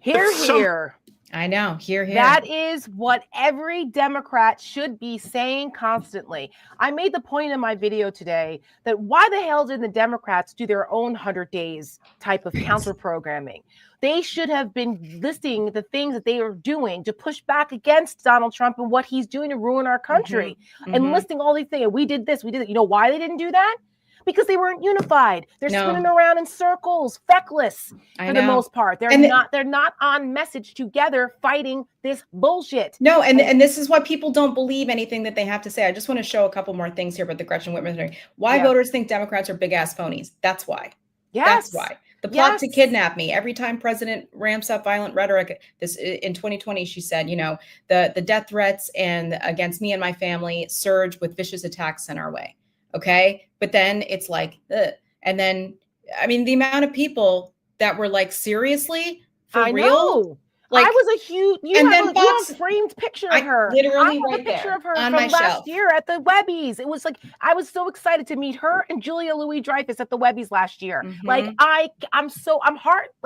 Here. I know. Here. That is what every Democrat should be saying constantly. I made the point in my video today that why the hell didn't the Democrats do their own 100 days type of counter programming? They should have been listing the things that they are doing to push back against Donald Trump and what he's doing to ruin our country, and listing all these things. We did this, we did it. You know why they didn't do that? Because they weren't unified. They're spinning around in circles, feckless for the most part. They're not on message together fighting this bullshit. No, and this is why people don't believe anything that they have to say. I just want to show a couple more things here about the Gretchen Whitmer thing. Why voters think Democrats are big ass phonies. That's why. Yes. That's why. The plot to kidnap me. Every time president ramps up violent rhetoric, this in 2020, she said, you know, the death threats and against me and my family surge with vicious attacks sent our way. Okay. But then it's like, ugh. And then, I mean, the amount of people that were like, seriously, for real? Know. Like, I was a huge, you have a framed picture of her. Literally I have a picture of her on from my last shelf. year at the Webbies. It was like, I was so excited to meet her and Julia Louis-Dreyfus at the Webbies last year. Like, I'm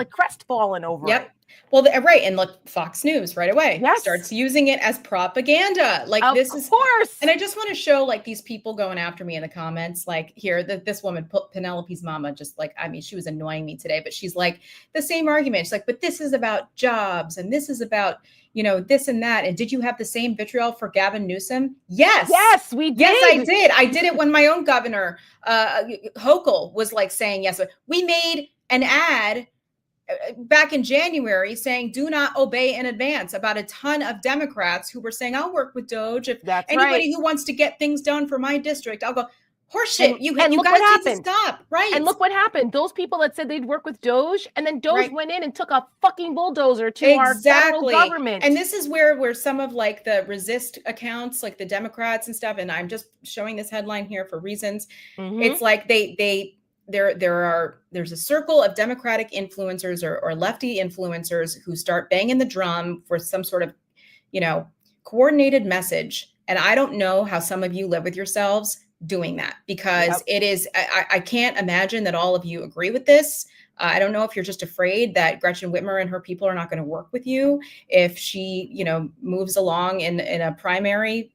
crestfallen over it. Well, right. And look, Fox News right away starts using it as propaganda. Like, of course. And I just want to show like these people going after me in the comments. Like here, this woman, Penelope's mama, just like, I mean, she was annoying me today, but she's like the same argument. She's like, but this is about jobs and this is about, you know, this and that. And did you have the same vitriol for Gavin Newsom? Yes. Yes, we did. Yes, I did. I did it when my own governor, Hochul, was like saying yes. But we made an ad back in January saying do not obey in advance about a ton of Democrats who were saying I'll work with Doge if anybody who wants to get things done for my district. I'll go horseshit. You guys need to stop. Right. And look what happened. Those people that said they'd work with Doge, and then Doge went in and took a fucking bulldozer to our federal government. And this is where some of like the resist accounts, like the Democrats and stuff, and I'm just showing this headline here for reasons. It's like there's a circle of Democratic influencers or lefty influencers who start banging the drum for some sort of, you know, coordinated message. And I don't know how some of you live with yourselves doing that, because it is, I can't imagine that all of you agree with this. I don't know if you're just afraid that Gretchen Whitmer and her people are not going to work with you if she, you know, moves along in a primary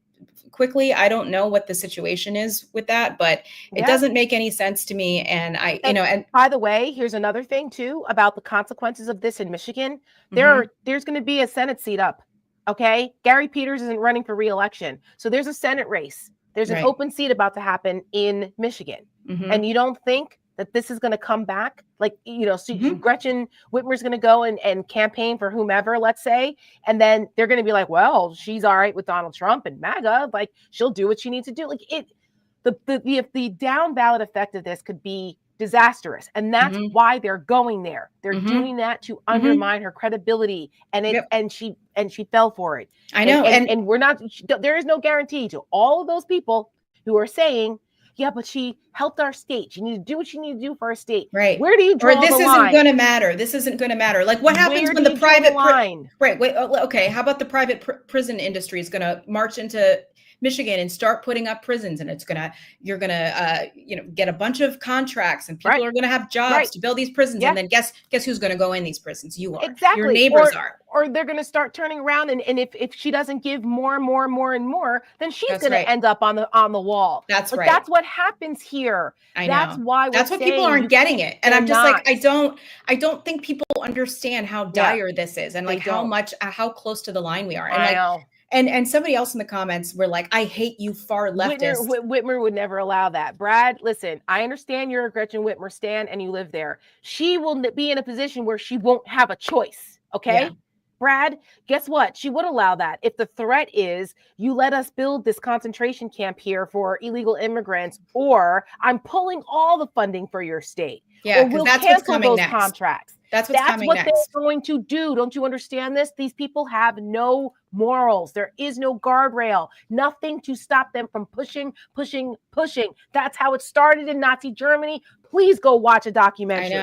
quickly. I don't know what the situation is with that, but it doesn't make any sense to me. And and by the way, here's another thing too about the consequences of this in Michigan. There's going to be a Senate seat up. Okay. Gary Peters isn't running for re-election. So there's a Senate race. There's an open seat about to happen in Michigan. And you don't think that this is going to come back? Like, you know, so Gretchen Whitmer's going to go and campaign for whomever, let's say, and then they're going to be like, well, she's all right with Donald Trump and MAGA, like she'll do what she needs to do. Like the down ballot effect of this could be disastrous. And that's why they're going there. They're doing that to undermine her credibility. And she fell for it. I know. And we're not, there is no guarantee to all of those people who are saying, yeah, but she helped our state. You need to do what you need to do for our state. Right. Where do you draw the line? Or this isn't going to matter. This isn't going to matter. Like what happens when the private line? Right. Wait. Okay. How about the private prison industry is going to march into Michigan and start putting up prisons, and you're gonna get a bunch of contracts, and people are gonna have jobs to build these prisons, and then guess who's gonna go in these prisons? You are. Exactly. Your neighbors are. Or they're gonna start turning around, and if she doesn't give more and more and more and more, then she's gonna end up on the wall. That's right. That's what happens here. I know. That's why that's what people aren't getting it, and I'm just like, I don't think people understand how dire this is, and like how close to the line we are. And I know. And somebody else in the comments were like, I hate you far leftist. Whitmer would never allow that. Brad, listen, I understand you're a Gretchen Whitmer stan and you live there. She will be in a position where she won't have a choice. Okay. Yeah. Brad, guess what? She would allow that. If the threat is you let us build this concentration camp here for illegal immigrants, or I'm pulling all the funding for your state. Yeah, because that's what's coming next. Contracts. That's what they're going to do. Don't you understand this? These people have no morals. There is no guardrail, nothing to stop them from pushing. That's how it started in Nazi Germany. Please go watch a documentary.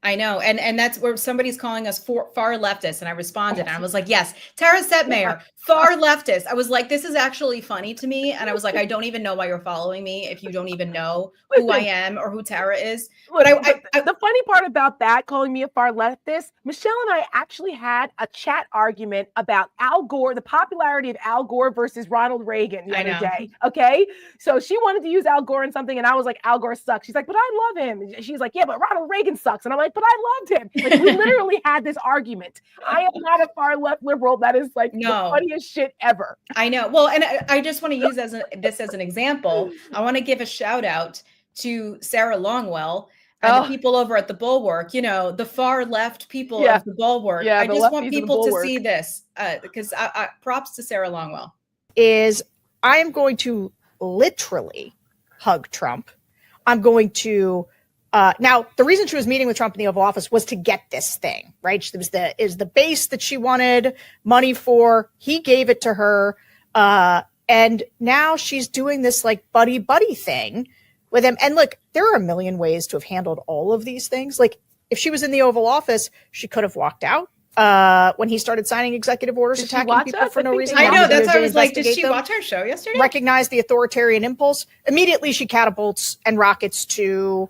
I know. And that's where somebody's calling us far leftist. And I responded and I was like, yes, Tara Setmayer, far leftist. I was like, this is actually funny to me. And I was like, I don't even know why you're following me if you don't even know who I am or who Tara is. But the funny part about that, calling me a far leftist, Michelle and I actually had a chat argument about Al Gore, the popularity of Al Gore versus Ronald Reagan the other day. Okay. So she wanted to use Al Gore in something. And I was like, Al Gore sucks. She's like, but I love him. She's like, yeah, but Ronald Reagan sucks. And I'm like, but I loved him. Like, we literally had this argument. I am not a far left liberal. That is like the funniest shit ever. I know. Well, and I just want to use this as an example. I want to give a shout out to Sarah Longwell and the people over at the Bulwark, the far left people of the Bulwark. I just want people to see this because props to Sarah Longwell. I am going to literally hug Trump. I'm going to now, the reason she was meeting with Trump in the Oval Office was to get this thing, right? It was the base that she wanted money for. He gave it to her. And now she's doing this like buddy thing with him. And look, there are a million ways to have handled all of these things. Like if she was in the Oval Office, she could have walked out when he started signing executive orders attacking people for no reason. I know. That's why I was like, did she watch our show yesterday? Recognize the authoritarian impulse. Immediately she catapults and rockets to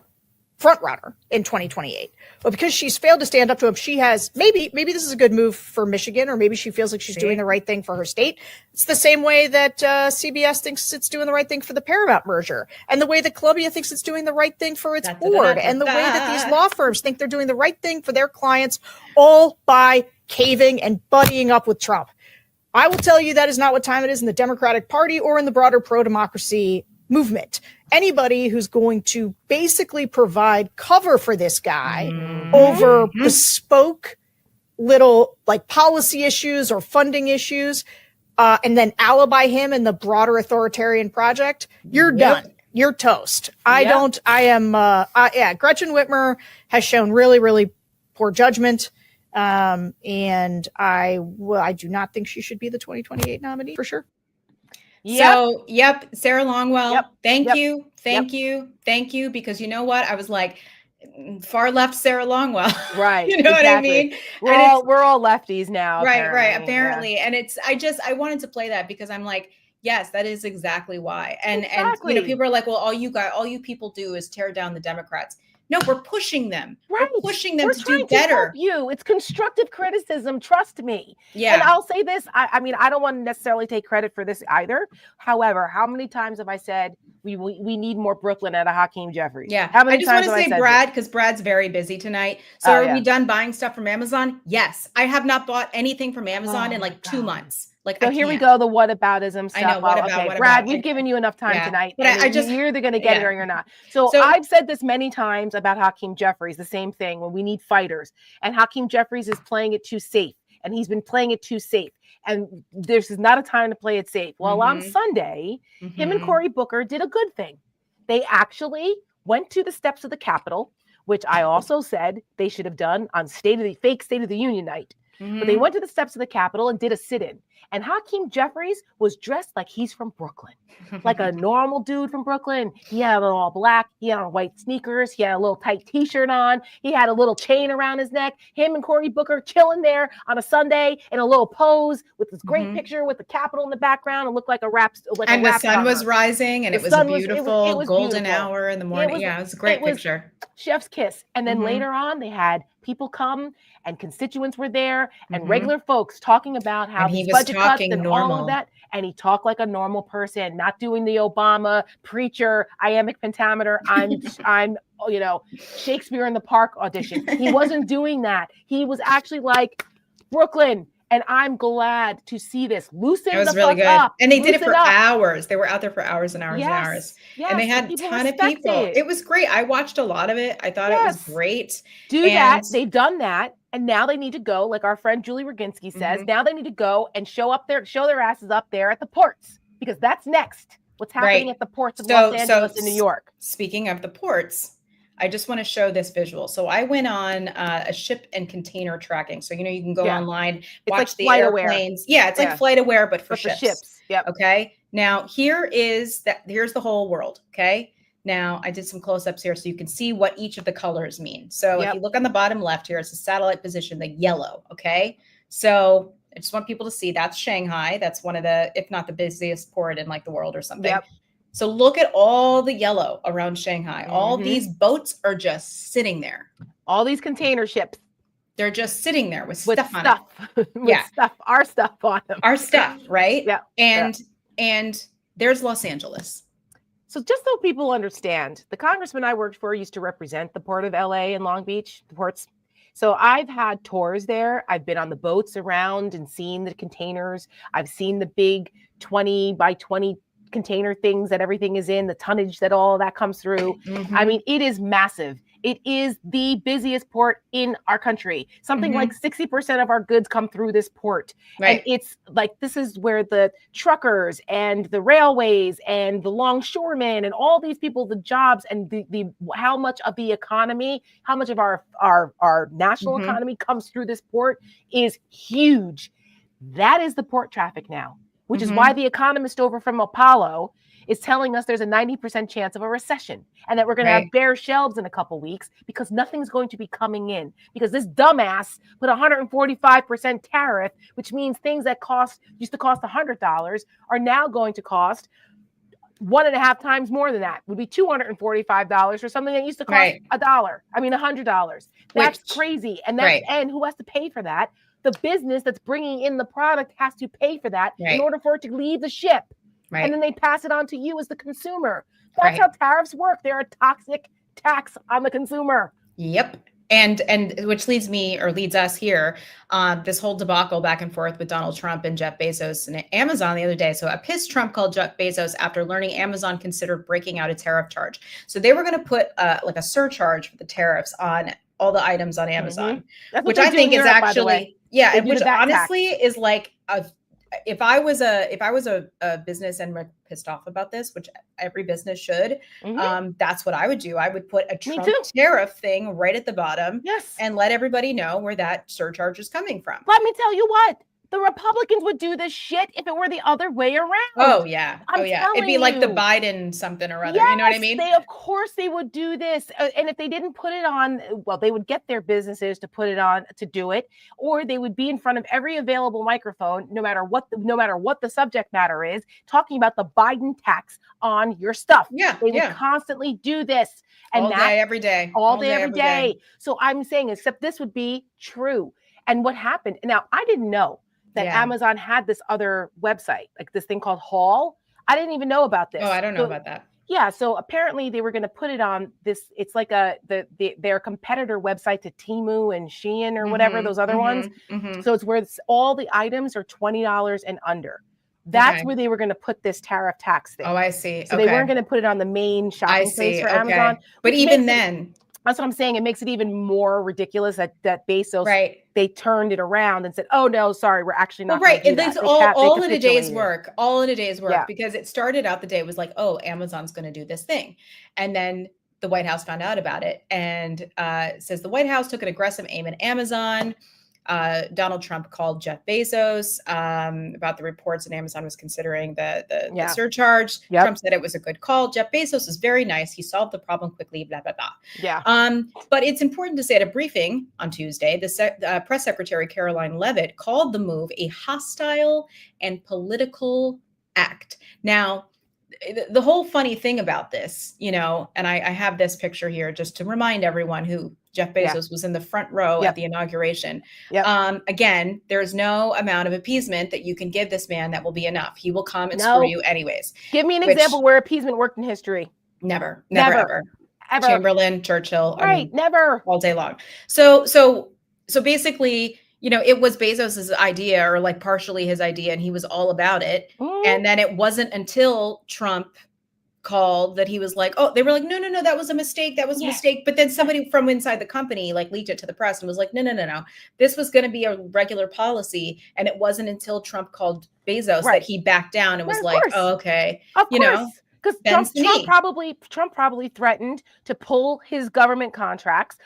front runner in 2028. But because she's failed to stand up to him, she has maybe this is a good move for Michigan, or maybe she feels like she's doing the right thing for her state. It's the same way that CBS thinks it's doing the right thing for the Paramount merger, and the way that Columbia thinks it's doing the right thing for its board, and the way that these law firms think they're doing the right thing for their clients, all by caving and buddying up with Trump. I will tell you that is not what time it is in the Democratic Party or in the broader pro-democracy movement. Anybody who's going to basically provide cover for this guy over bespoke little like policy issues or funding issues, and then alibi him in the broader authoritarian project, you're done. You're toast. Gretchen Whitmer has shown really, really poor judgment. And I do not think she should be the 2028 nominee for sure. So, Sarah Longwell, thank you. Because you know what? I was like, far left Sarah Longwell. Right. You know what I mean? We're all lefties now. Right. Apparently. Yeah. And I wanted to play that because I'm like, yes, that is exactly why. And people are like, well, all you people do is tear down the Democrats. No, we're pushing them. Right. We're pushing them to do better. It's constructive criticism. Trust me. Yeah. And I'll say this. I mean, I don't want to necessarily take credit for this either. However, how many times have I said we need more Brooklyn out of Hakeem Jeffries? Yeah. How many I just times want to say Brad, because Brad's very busy tonight. So are we done buying stuff from Amazon? Yes. I have not bought anything from Amazon in like 2 months. So here we go, the whataboutism stuff. I know, what Brad, we've given you enough time tonight. But you're either going to get it or you're not. So I've said this many times about Hakeem Jeffries, the same thing, when we need fighters. And Hakeem Jeffries is playing it too safe. And he's been playing it too safe. And this is not a time to play it safe. Well, on Sunday, him and Cory Booker did a good thing. They actually went to the steps of the Capitol, which I also said they should have done on fake State of the Union night. But they went to the steps of the Capitol and did a sit-in. And Hakeem Jeffries was dressed like he's from Brooklyn, like a normal dude from Brooklyn. He had all black. He had on white sneakers. He had a little tight T-shirt on. He had a little chain around his neck. Him and Cory Booker chilling there on a Sunday in a little pose with this great picture with the Capitol in the background. It looked like a rap. And the sun was rising, and it was a beautiful golden hour in the morning. It was a great picture. Chef's kiss. And then later on, they had people come, and constituents were there, and regular folks talking about how these budget cuts and all of that. And he talked like a normal person, not doing the Obama preacher, iambic pentameter. I'm Shakespeare in the Park audition. He wasn't doing that. He was actually like, Brooklyn. And I'm glad to see this. Loosen the fuck up. And they did it for hours. They were out there for hours and hours and hours. Yes. And they had a ton of people. It was great. I watched a lot of it. I thought it was great. That. They've done that. And now they need to go, like our friend Julie Roginski says, now they need to go and show their asses up there at the ports. Because that's next. What's happening at the ports of Los Angeles and New York. Speaking of the ports, I just want to show this visual. So I went on a ship and container tracking. So, you can go online, It's watch like the FlightAware. airplanes. Yeah, it's like FlightAware, but for ships. Yep. Okay. Now here's the whole world. Okay. Now I did some close-ups here so you can see what each of the colors mean. So if you look on the bottom left here, it's the satellite position, the yellow. Okay. So I just want people to see that's Shanghai. That's one of the, if not the busiest port in like the world or something. Yep. So look at all the yellow around Shanghai. All these boats are just sitting there. All these container ships. They're just sitting there with stuff on it. With stuff, our stuff on them. Our stuff, right? Yeah. And there's Los Angeles. So just so people understand, the congressman I worked for used to represent the port of LA and Long Beach, the ports. So I've had tours there. I've been on the boats around and seen the containers. I've seen the big 20 by 20 container things that everything is in, the tonnage that all that comes through. I mean, it is massive. It is the busiest port in our country. Something like 60% of our goods come through this port. Right. And it's like, this is where the truckers and the railways and the longshoremen and all these people, the jobs and the how much of the economy, how much of our national economy comes through this port is huge. That is the port traffic now, which is why the economist over from Apollo is telling us there's a 90% chance of a recession and that we're going to have bare shelves in a couple weeks because nothing's going to be coming in because this dumbass put 145% tariff, which means things that used to cost $100 are now going to cost 1.5 times more than that. Would be $245 for something that used to cost $100. That's crazy. And and who has to pay for that? The business that's bringing in the product has to pay for that in order for it to leave the ship. And then they pass it on to you as the consumer. That's how tariffs work. They're a toxic tax on the consumer. Yep. And which leads us here, this whole debacle back and forth with Donald Trump and Jeff Bezos and Amazon the other day. So a pissed Trump called Jeff Bezos after learning Amazon considered breaking out a tariff charge. So they were going to put like a surcharge for the tariffs on all the items on Amazon, which I think is actually, which honestly is like if I was a business and we're pissed off about this, which every business should, that's what I would do. I would put a Trump tariff thing right at the bottom and let everybody know where that surcharge is coming from. Let me tell you what, the Republicans would do this shit if it were the other way around. Oh yeah. It'd be like the Biden something or other. You know what I mean? Of course they would do this. And if they didn't put it on, well, they would get their businesses to put it on to do it, or they would be in front of every available microphone, no matter what the subject matter is, talking about the Biden tax on your stuff. Yeah. They would constantly do this. And all day, every day. All day, every day. So I'm saying, except this would be true. And what happened? Now, I didn't know that Amazon had this other website, like this thing called Haul. I didn't even know about this. Oh, I don't know about that. Yeah, so apparently they were going to put it on this. It's like their competitor website to Temu and Shein or whatever, those other ones. So it's where all the items are $20 and under. That's where they were going to put this tariff tax thing. Oh, I see. So they weren't going to put it on the main shopping place for Amazon. But even then, that's what I'm saying. It makes it even more ridiculous that Bezos, they turned it around and said, "Oh no, sorry, we're actually not." Right, and that's all in a day's work. All in a day's work because it started out the day was like, "Oh, Amazon's going to do this thing," and then the White House found out about it and says the White House took an aggressive aim at Amazon. Donald Trump called Jeff Bezos about the reports that Amazon was considering the surcharge. Trump said it was a good call. Jeff Bezos is very nice. He solved the problem quickly, blah, blah, blah. But it's important to say at a briefing on Tuesday, the press secretary, Caroline Leavitt, called the move a hostile and political act. Now, the whole funny thing about this, and I have this picture here just to remind everyone who Jeff Bezos was in the front row at the inauguration. Again, there's no amount of appeasement that you can give this man that will be enough. He will come and screw you anyways. Give me an example where appeasement worked in history. Never, ever. Chamberlain, Churchill. Never. All day long. So basically, it was Bezos's idea or like partially his idea and he was all about it. And then it wasn't until Trump called that he was like, oh, they were like, no, that was a mistake. That was a mistake. But then somebody from inside the company like leaked it to the press and was like, no. This was going to be a regular policy. And it wasn't until Trump called Bezos that he backed down and was like, oh, okay. Of course. because Bends the knee. Trump probably threatened to pull his government contracts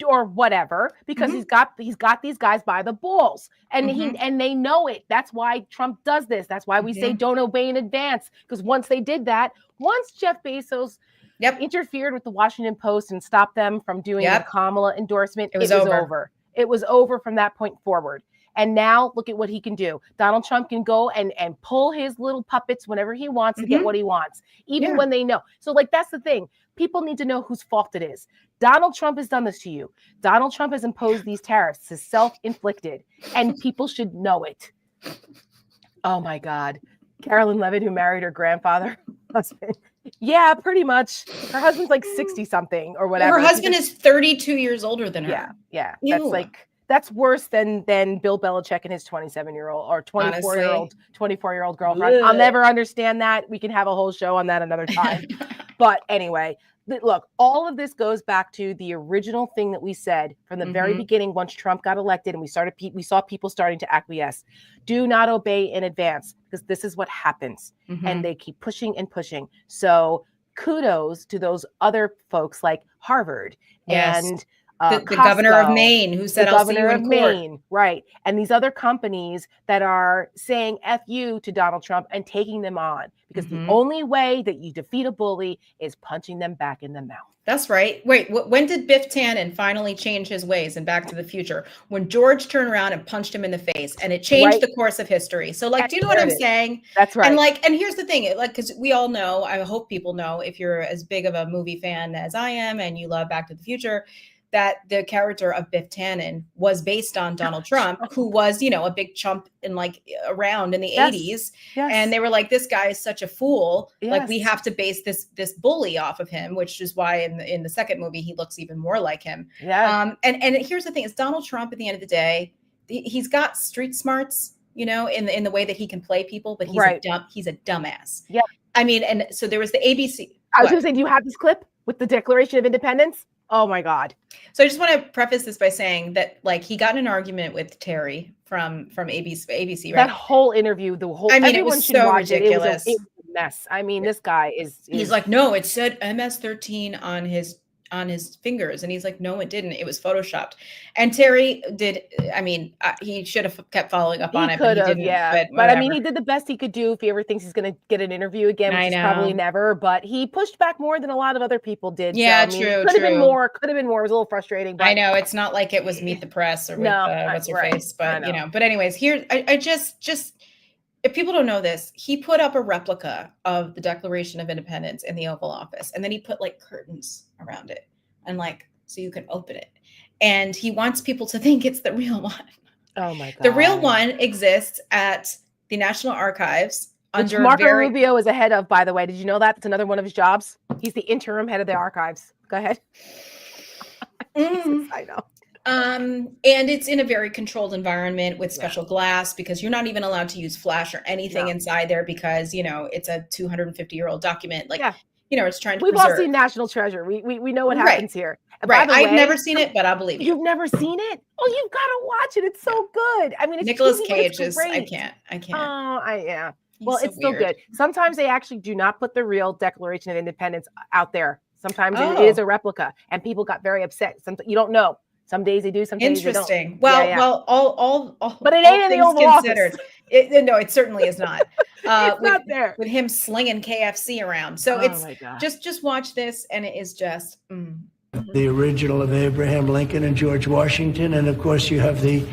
or whatever because he's got these guys by the balls, and and they know it. That's why Trump does this. That's why we say don't obey in advance, because once Jeff Bezos interfered with the Washington Post and stopped them from doing the Kamala endorsement, it was over. It was over from that point forward. And now look at what he can do. Donald Trump can go and pull his little puppets whenever he wants to get what he wants, even when they know. So like, that's the thing. People need to know whose fault it is. Donald Trump has done this to you. Donald Trump has imposed these tariffs. It's self-inflicted, and people should know it. Oh my God. Carolyn Levitt, who married her grandfather husband. Yeah, pretty much. Her husband's like 60 something or whatever. Her husband is 32 years older than her. Yeah. That's worse than Bill Belichick and his 27-year-old or 24-year-old girlfriend. Ugh. I'll never understand that. We can have a whole show on that another time. But anyway, look, all of this goes back to the original thing that we said from the very beginning. Once Trump got elected and we saw people starting to acquiesce. Do not obey in advance, because this is what happens. And they keep pushing and pushing. So kudos to those other folks like Harvard and the governor of Maine, who said, "I'll see you in court." Maine, right? And these other companies that are saying "F you" to Donald Trump and taking them on, because the only way that you defeat a bully is punching them back in the mouth. That's right. Wait, when did Biff Tannen finally change his ways in Back to the Future? When George turned around and punched him in the face, and it changed the course of history. So, like, do you know what I'm saying? That's right. And here's the thing, because we all know, I hope people know, if you're as big of a movie fan as I am and you love Back to the Future, that the character of Biff Tannen was based on Donald Trump, who was, a big chump around in the 80s. Yes. And they were like, this guy is such a fool. Yes. Like, we have to base this bully off of him, which is why in the second movie, he looks even more like him. Yeah. And here's the thing is, Donald Trump, at the end of the day, he's got street smarts, in the way that he can play people, but he's a dumbass. Yeah. I mean, and so there was the ABC. I was going to say, do you have this clip with the Declaration of Independence? Oh my God. So I just want to preface this by saying that, like, he got in an argument with Terry from ABC, right? That whole interview, it was so ridiculous. It was a mess. I mean, this guy he's like, no, it said MS-13 on his fingers. And he's like, no, it didn't. It was photoshopped. And Terry did. I mean, he should have kept following up on it. But he didn't. Yeah. But I mean, he did the best he could do. If he ever thinks he's going to get an interview again, which is probably never, but he pushed back more than a lot of other people did. Yeah, so, true. Could have been more. It was a little frustrating. But I know it's not like it was Meet the Press or with what's her face, but but anyways, here, I just, if people don't know this, he put up a replica of the Declaration of Independence in the Oval Office, and then he put like curtains around it, and so you can open it. And he wants people to think it's the real one. Oh my God. The real one exists at the National Archives. Which Marco Rubio is a head of, by the way. Did you know that? It's another one of his jobs. He's the interim head of the archives. Go ahead. Jesus, I know. And it's in a very controlled environment with special glass, because you're not even allowed to use flash or anything inside there, because, it's a 250-year-old document. Like, it's trying to We've preserve. all seen National Treasure. We know what happens here. And right. I've never seen it, but I believe you. You've never seen it? Oh, you've got to watch it. It's so good. I mean, it's Nicolas cheesy, Cage is I can't. Oh, yeah. Well, so it's still weird. good. Sometimes they actually do not put the real Declaration of Independence out there. Sometimes it is a replica, and people got very upset. You don't know. Some days they do, some days they don't. Interesting. Well, all but it ain't in the Oval Office. No, it certainly is not. It's not there. With him slinging KFC around. So it's just watch this, and it is just. The original of Abraham Lincoln and George Washington, and of course you have the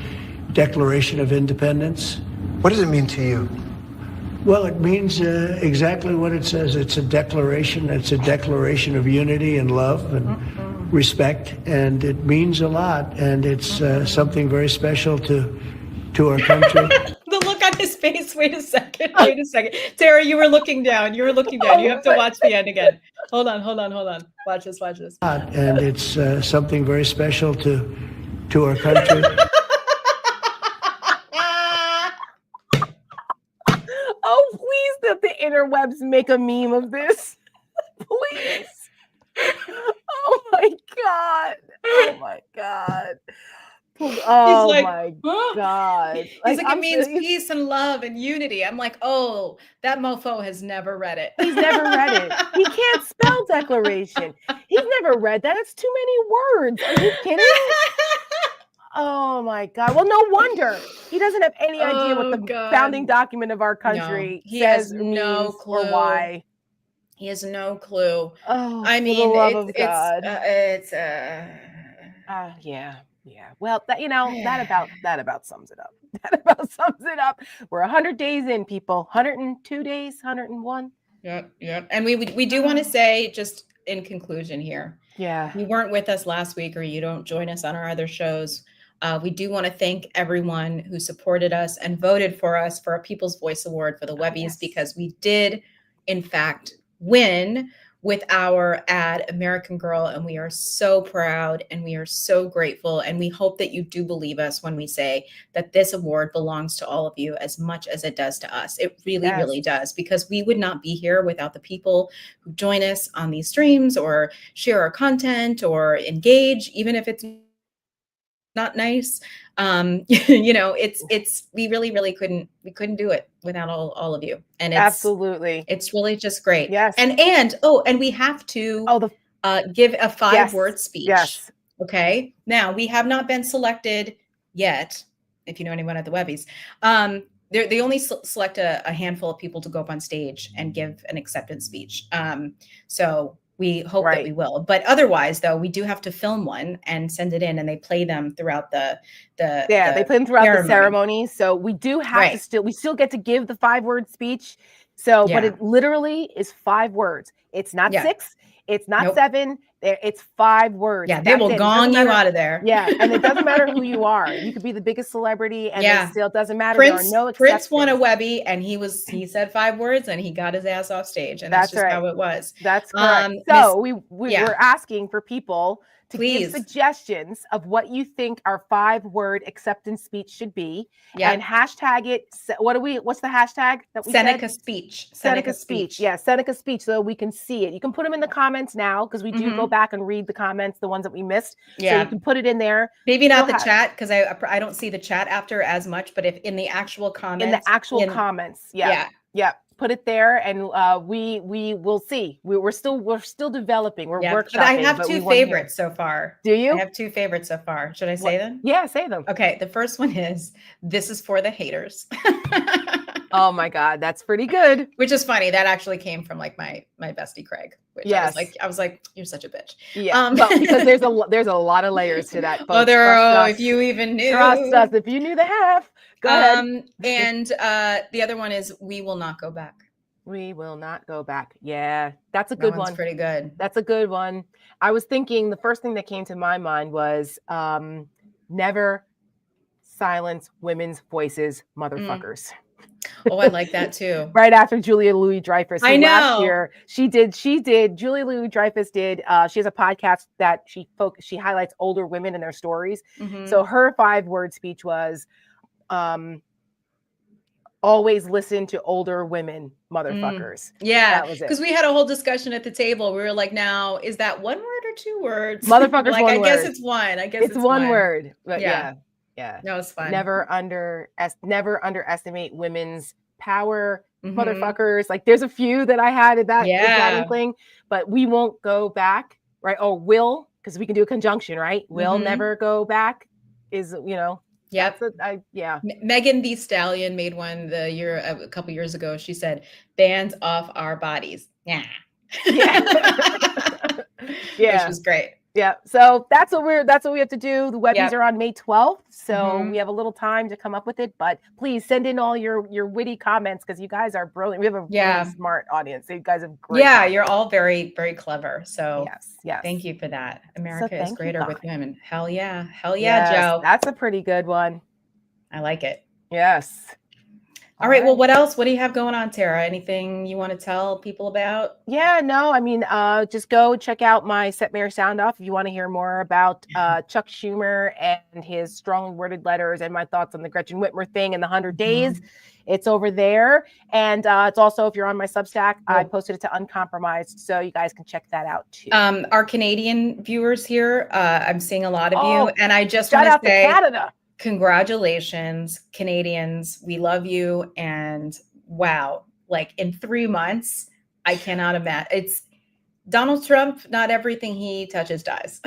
Declaration of Independence. What does it mean to you? Well, it means exactly what it says. It's a declaration. It's a declaration of unity and love and respect, and it means a lot. And it's something very special to our country. The look on his face. Wait a second. Tara, you were looking down. You have to watch the end again. Hold on. Watch this. And it's something very special to our country. Oh, please let the interwebs make a meme of this. Please. Oh my God. Oh like, my huh? God. He's like, it I'm means serious. peace and love and unity. I'm like, oh, that mofo has never read it. He's never read it. He can't spell declaration. He's never read that. It's too many words. Are you kidding? Oh my God. Well, no wonder he doesn't have any idea what Oh, the God. founding document of our No, country he has says or no means clue. or why. He has no clue. Oh, I for the mean, love of God. Yeah. Well, that that about sums it up. That about sums it up. We're 100 days in, people. 102 days, 101. Yep. And we do want to say, just in conclusion here, Yeah. if you weren't with us last week or you don't join us on our other shows, we do want to thank everyone who supported us and voted for us for a People's Voice Award for the Webbies, yes. because we did, in fact, win with our ad, American Girl, and we are so proud and we are so grateful, and we hope that you do believe us when we say that this award belongs to all of you as much as it does to us. It really, Yes. really does, because we would not be here without the people who join us on these streams or share our content or engage, even if it's not nice. It's we really couldn't do it without all of you. And it's Absolutely. it's really just great. Yes. And we have to give a 5-word speech. Yes. Okay. Now, we have not been selected yet, if you know anyone at the Webbies. They only select a handful of people to go up on stage and give an acceptance speech. So we hope that we will. But otherwise, though, we do have to film one and send it in, and they play them throughout they play them throughout the ceremony. So we do have to we still get to give the 5-word speech. So, but it literally is 5 words. It's not 6. It's not 7. It's 5 words. Yeah, they will gong you out of there. Yeah, and it doesn't matter who you are. You could be the biggest celebrity, and it still doesn't matter. There are no exceptions. Prince won a Webby, and he said 5 words, and he got his ass off stage, and that's just how it was. That's correct. So we're asking for people to give suggestions of what you think our 5-word acceptance speech should be, and hashtag it. What's the hashtag that we Seneca said? speech. Seneca speech. Yeah, Seneca speech, so we can see it. You can put them in the comments now, because we do go back and read the comments, the ones that we missed. So you can put it in there. Maybe not the chat, because I don't see the chat after as much, but if in the actual comments. Comments. Yeah. Put it there, and we will see. We're still developing. We're workshopping. But I have 2 favorites so far. Do you? I have 2 favorites so far. Should I say them? Yeah, say them. Okay. The first one is, "This is for the haters." Oh my God, that's pretty good. Which is funny. That actually came from like my bestie Craig. Which I was like, you're such a bitch. Yeah, well, because there's a lot of layers to that. Folks. If you even knew. Trust us, if you knew the half. Go ahead. And the other one is, "We will not go back." We will not go back. Yeah, that's a good one. Pretty good. That's a good one. I was thinking, the first thing that came to my mind was never silence women's voices, motherfuckers. Oh, I like that too. Right after Julia Louis-Dreyfus. I know. Last year, Julia Louis-Dreyfus did, she has a podcast that she highlights older women and their stories. So her 5-word speech was, always listen to older women, motherfuckers. Yeah, that was it. Because we had a whole discussion at the table. We were like, now, is that 1 word or 2 words? Motherfuckers, like, one I word. guess it's 1. I guess it's 1 word. But yeah. That was fun. Never underestimate women's power, motherfuckers. Like, there's a few that I had at that thing, but we won't go back, right? Or will, because we can do a conjunction, right? Will never go back is, Yep. Megan Thee Stallion made one a couple years ago. She said, "Bands off our bodies." Yeah. Which was great. Yeah. So that's what we have to do. The Webbies are on May 12th. So we have a little time to come up with it, but please send in all your witty comments, because you guys are brilliant. We have a really smart audience. So you guys have great. Yeah. You're all very, very clever. So yes. Thank you for that. America is greater with women. Hell yeah. Hell yeah, Joe. That's a pretty good one. I like it. Yes. All right. Well, what else? What do you have going on, Tara? Anything you want to tell people about? Yeah, no, I mean, just go check out my Setmayer sound off if you want to hear more about Chuck Schumer and his strongly worded letters and my thoughts on the Gretchen Whitmer thing and the 100 days. It's over there. And it's also, if you're on my Substack, I posted it to Uncompromised, so you guys can check that out too. Our Canadian viewers here, I'm seeing a lot of you. And I just want shout to out say, to Canada. Congratulations, Canadians. We love you. And wow, like in 3 months, I cannot imagine. It's Donald Trump, not everything he touches dies.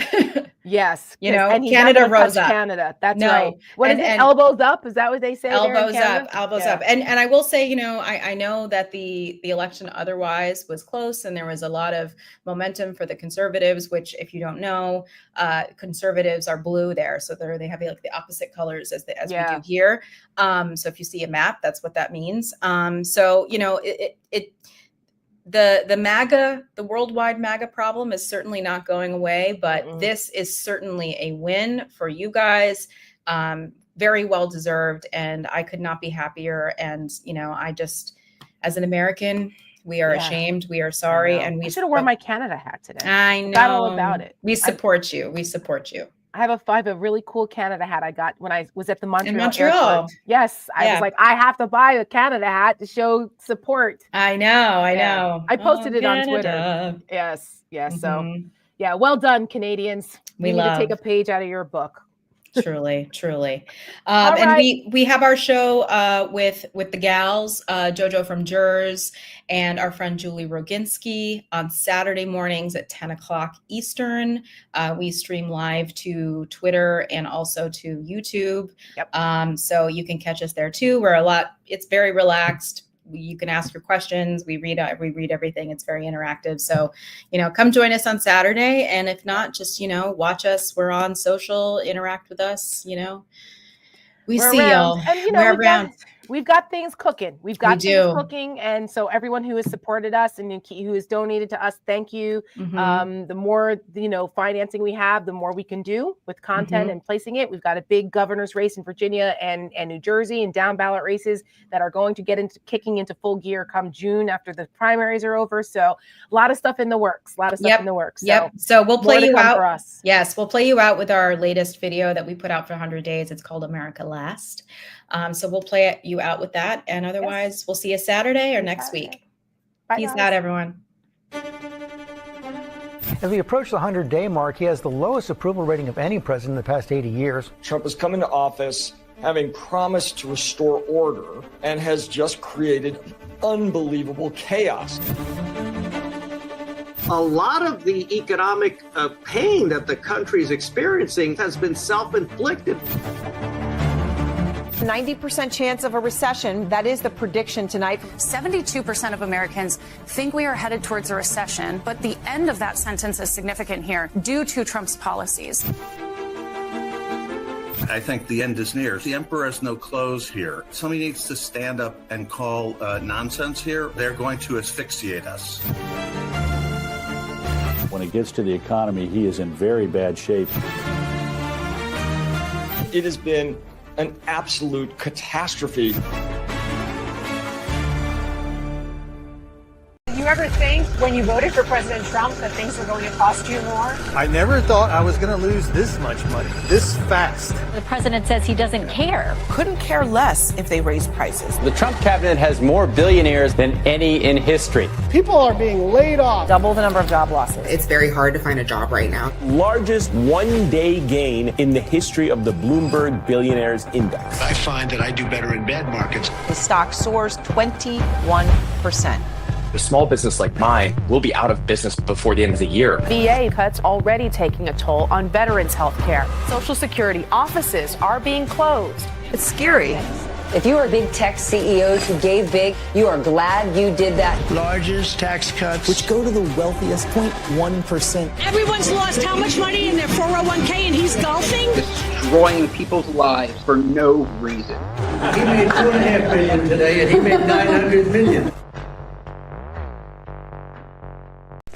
Yes. You know, and Canada rose up. Canada. That's No. right. What is it? Elbows up? Is that what they say? Elbows there in up, Canada? elbows up. And I will say, you know, I know that the election otherwise was close and there was a lot of momentum for the conservatives, which if you don't know, conservatives are blue there. So they have like the opposite colors as we do here. So if you see a map, that's what that means. So, you know, the MAGA, the worldwide MAGA problem is certainly not going away, but this is certainly a win for you guys. Very well deserved. And I could not be happier. And, you know, I just, as an American, we are ashamed. We are sorry. And we should have worn my Canada hat today. I know. Forgot all about it. We support you. We support you. I have a really cool Canada hat I got when I was at the Montreal Airport. Yes. I was like, I have to buy a Canada hat to show support. I know. I posted it on Twitter. Yes. So yeah, well done, Canadians. We need to take a page out of your book. Truly. And we have our show with the gals, Jojo from Jurors and our friend Julie Roginski on Saturday mornings at 10 o'clock Eastern. We stream live to Twitter and also to YouTube. Yep. So you can catch us there too. It's very relaxed. You can ask your questions. We read everything. It's very interactive. So, you know, come join us on Saturday. And if not, just, you know, watch us. We're on social, interact with us, you know, we're see y'all. And, you know, we've got things cooking. We've got things cooking. And so everyone who has supported us and who has donated to us, thank you. The more, you know, financing we have, the more we can do with content and placing it. We've got a big governor's race in Virginia and New Jersey and down ballot races that are going to get kicking into full gear come June after the primaries are over. So a lot of stuff in the works, So we'll play you out for us. Yes, we'll play you out with our latest video that we put out for 100 days. It's called America Last. So we'll play you out with that. And otherwise, we'll see you Saturday or next week. Peace out, everyone. As we approach the 100-day mark, he has the lowest approval rating of any president in the past 80 years. Trump has come into office having promised to restore order and has just created unbelievable chaos. A lot of the economic pain that the country is experiencing has been self-inflicted. 90% chance of a recession. That is the prediction tonight. 72% of Americans think we are headed towards a recession, but the end of that sentence is significant here due to Trump's policies. I think the end is near. The emperor has no clothes here. Somebody needs to stand up and call nonsense here. They're going to asphyxiate us. When it gets to the economy, he is in very bad shape. It has been an absolute catastrophe. Did you ever think when you voted for President Trump that things were going to cost you more? I never thought I was going to lose this much money, this fast. The president says he doesn't care. Couldn't care less if they raise prices. The Trump cabinet has more billionaires than any in history. People are being laid off. Double the number of job losses. It's very hard to find a job right now. Largest one-day gain in the history of the Bloomberg Billionaires Index. I find that I do better in bad markets. The stock soars 21%. A small business like mine will be out of business before the end of the year. VA cuts already taking a toll on veterans' health care. Social Security offices are being closed. It's scary. If you are big tech CEOs who gave big, you are glad you did that. Largest tax cuts, which go to the wealthiest 0.1%. Everyone's lost how much money in their 401k and he's golfing? Destroying people's lives for no reason. He made $2.5 billion today and he made $900 million.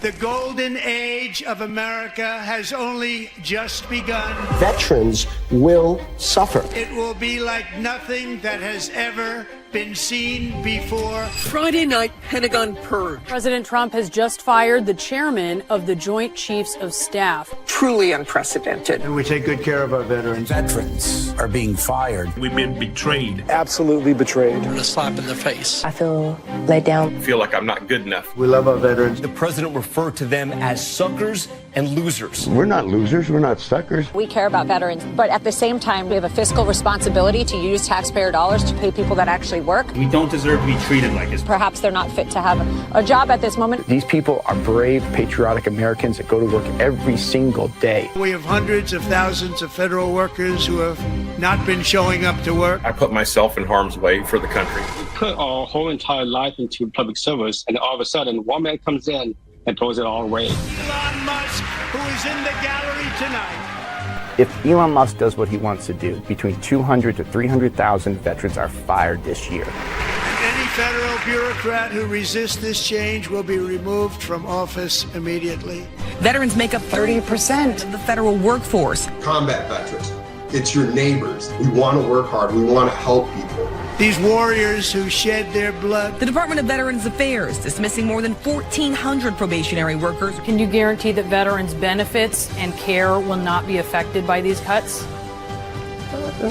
The golden age of America has only just begun. Veterans will suffer. It will be like nothing that has ever been seen before. Friday night Pentagon purge. President Trump has just fired the chairman of the Joint Chiefs of Staff. Truly unprecedented. And we take good care of our veterans. Veterans are being fired. We've been betrayed. Absolutely betrayed. A slap in the face. I feel let down. I feel like I'm not good enough. We love our veterans. The president referred to them as suckers and losers. We're not losers. We're not suckers. We care about veterans, but at the same time, we have a fiscal responsibility to use taxpayer dollars to pay people that actually work. We don't deserve to be treated like this. Perhaps they're not fit to have a job at this moment. These people are brave, patriotic Americans that go to work every single day. We have hundreds of thousands of federal workers who have not been showing up to work. I put myself in harm's way for the country. We put our whole entire life into public service, and all of a sudden, one man comes in and throws it all away. Elon Musk, who is in the gallery tonight. If Elon Musk does what he wants to do, between 200 to 300,000 veterans are fired this year. Any federal bureaucrat who resists this change will be removed from office immediately. Veterans make up 30% of the federal workforce. Combat veterans, it's your neighbors. We want to work hard. We want to help people. These warriors who shed their blood. The Department of Veterans Affairs dismissing more than 1,400 probationary workers. Can you guarantee that veterans' benefits and care will not be affected by these cuts?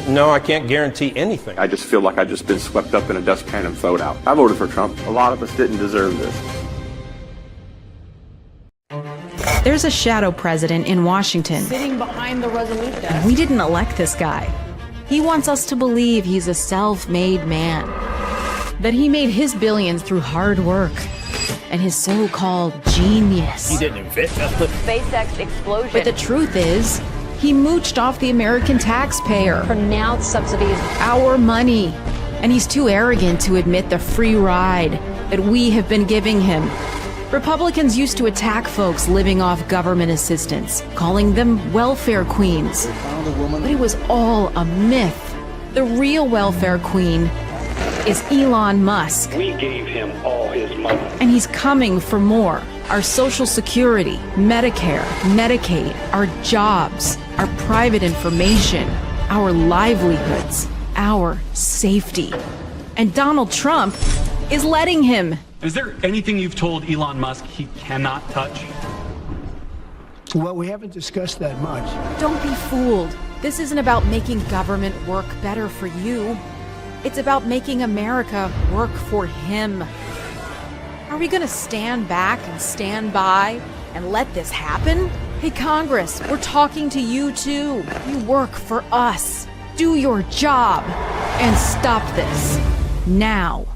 No, I can't guarantee anything. I just feel like I've just been swept up in a dustpan and thrown out. I voted for Trump. A lot of us didn't deserve this. There's a shadow president in Washington. Sitting behind the Resolute desk. We didn't elect this guy. He wants us to believe he's a self-made man, that he made his billions through hard work and his so-called genius. He didn't invent that. SpaceX explosion. But the truth is, he mooched off the American taxpayer. Pronounced subsidies. Our money. And he's too arrogant to admit the free ride that we have been giving him. Republicans used to attack folks living off government assistance, calling them welfare queens. But it was all a myth. The real welfare queen is Elon Musk. We gave him all his money. And he's coming for more. Our Social Security, Medicare, Medicaid, our jobs, our private information, our livelihoods, our safety. And Donald Trump is letting him. Is there anything you've told Elon Musk he cannot touch? Well, we haven't discussed that much. Don't be fooled. This isn't about making government work better for you. It's about making America work for him. Are we going to stand back and stand by and let this happen? Hey, Congress, we're talking to you too. You work for us. Do your job and stop this now.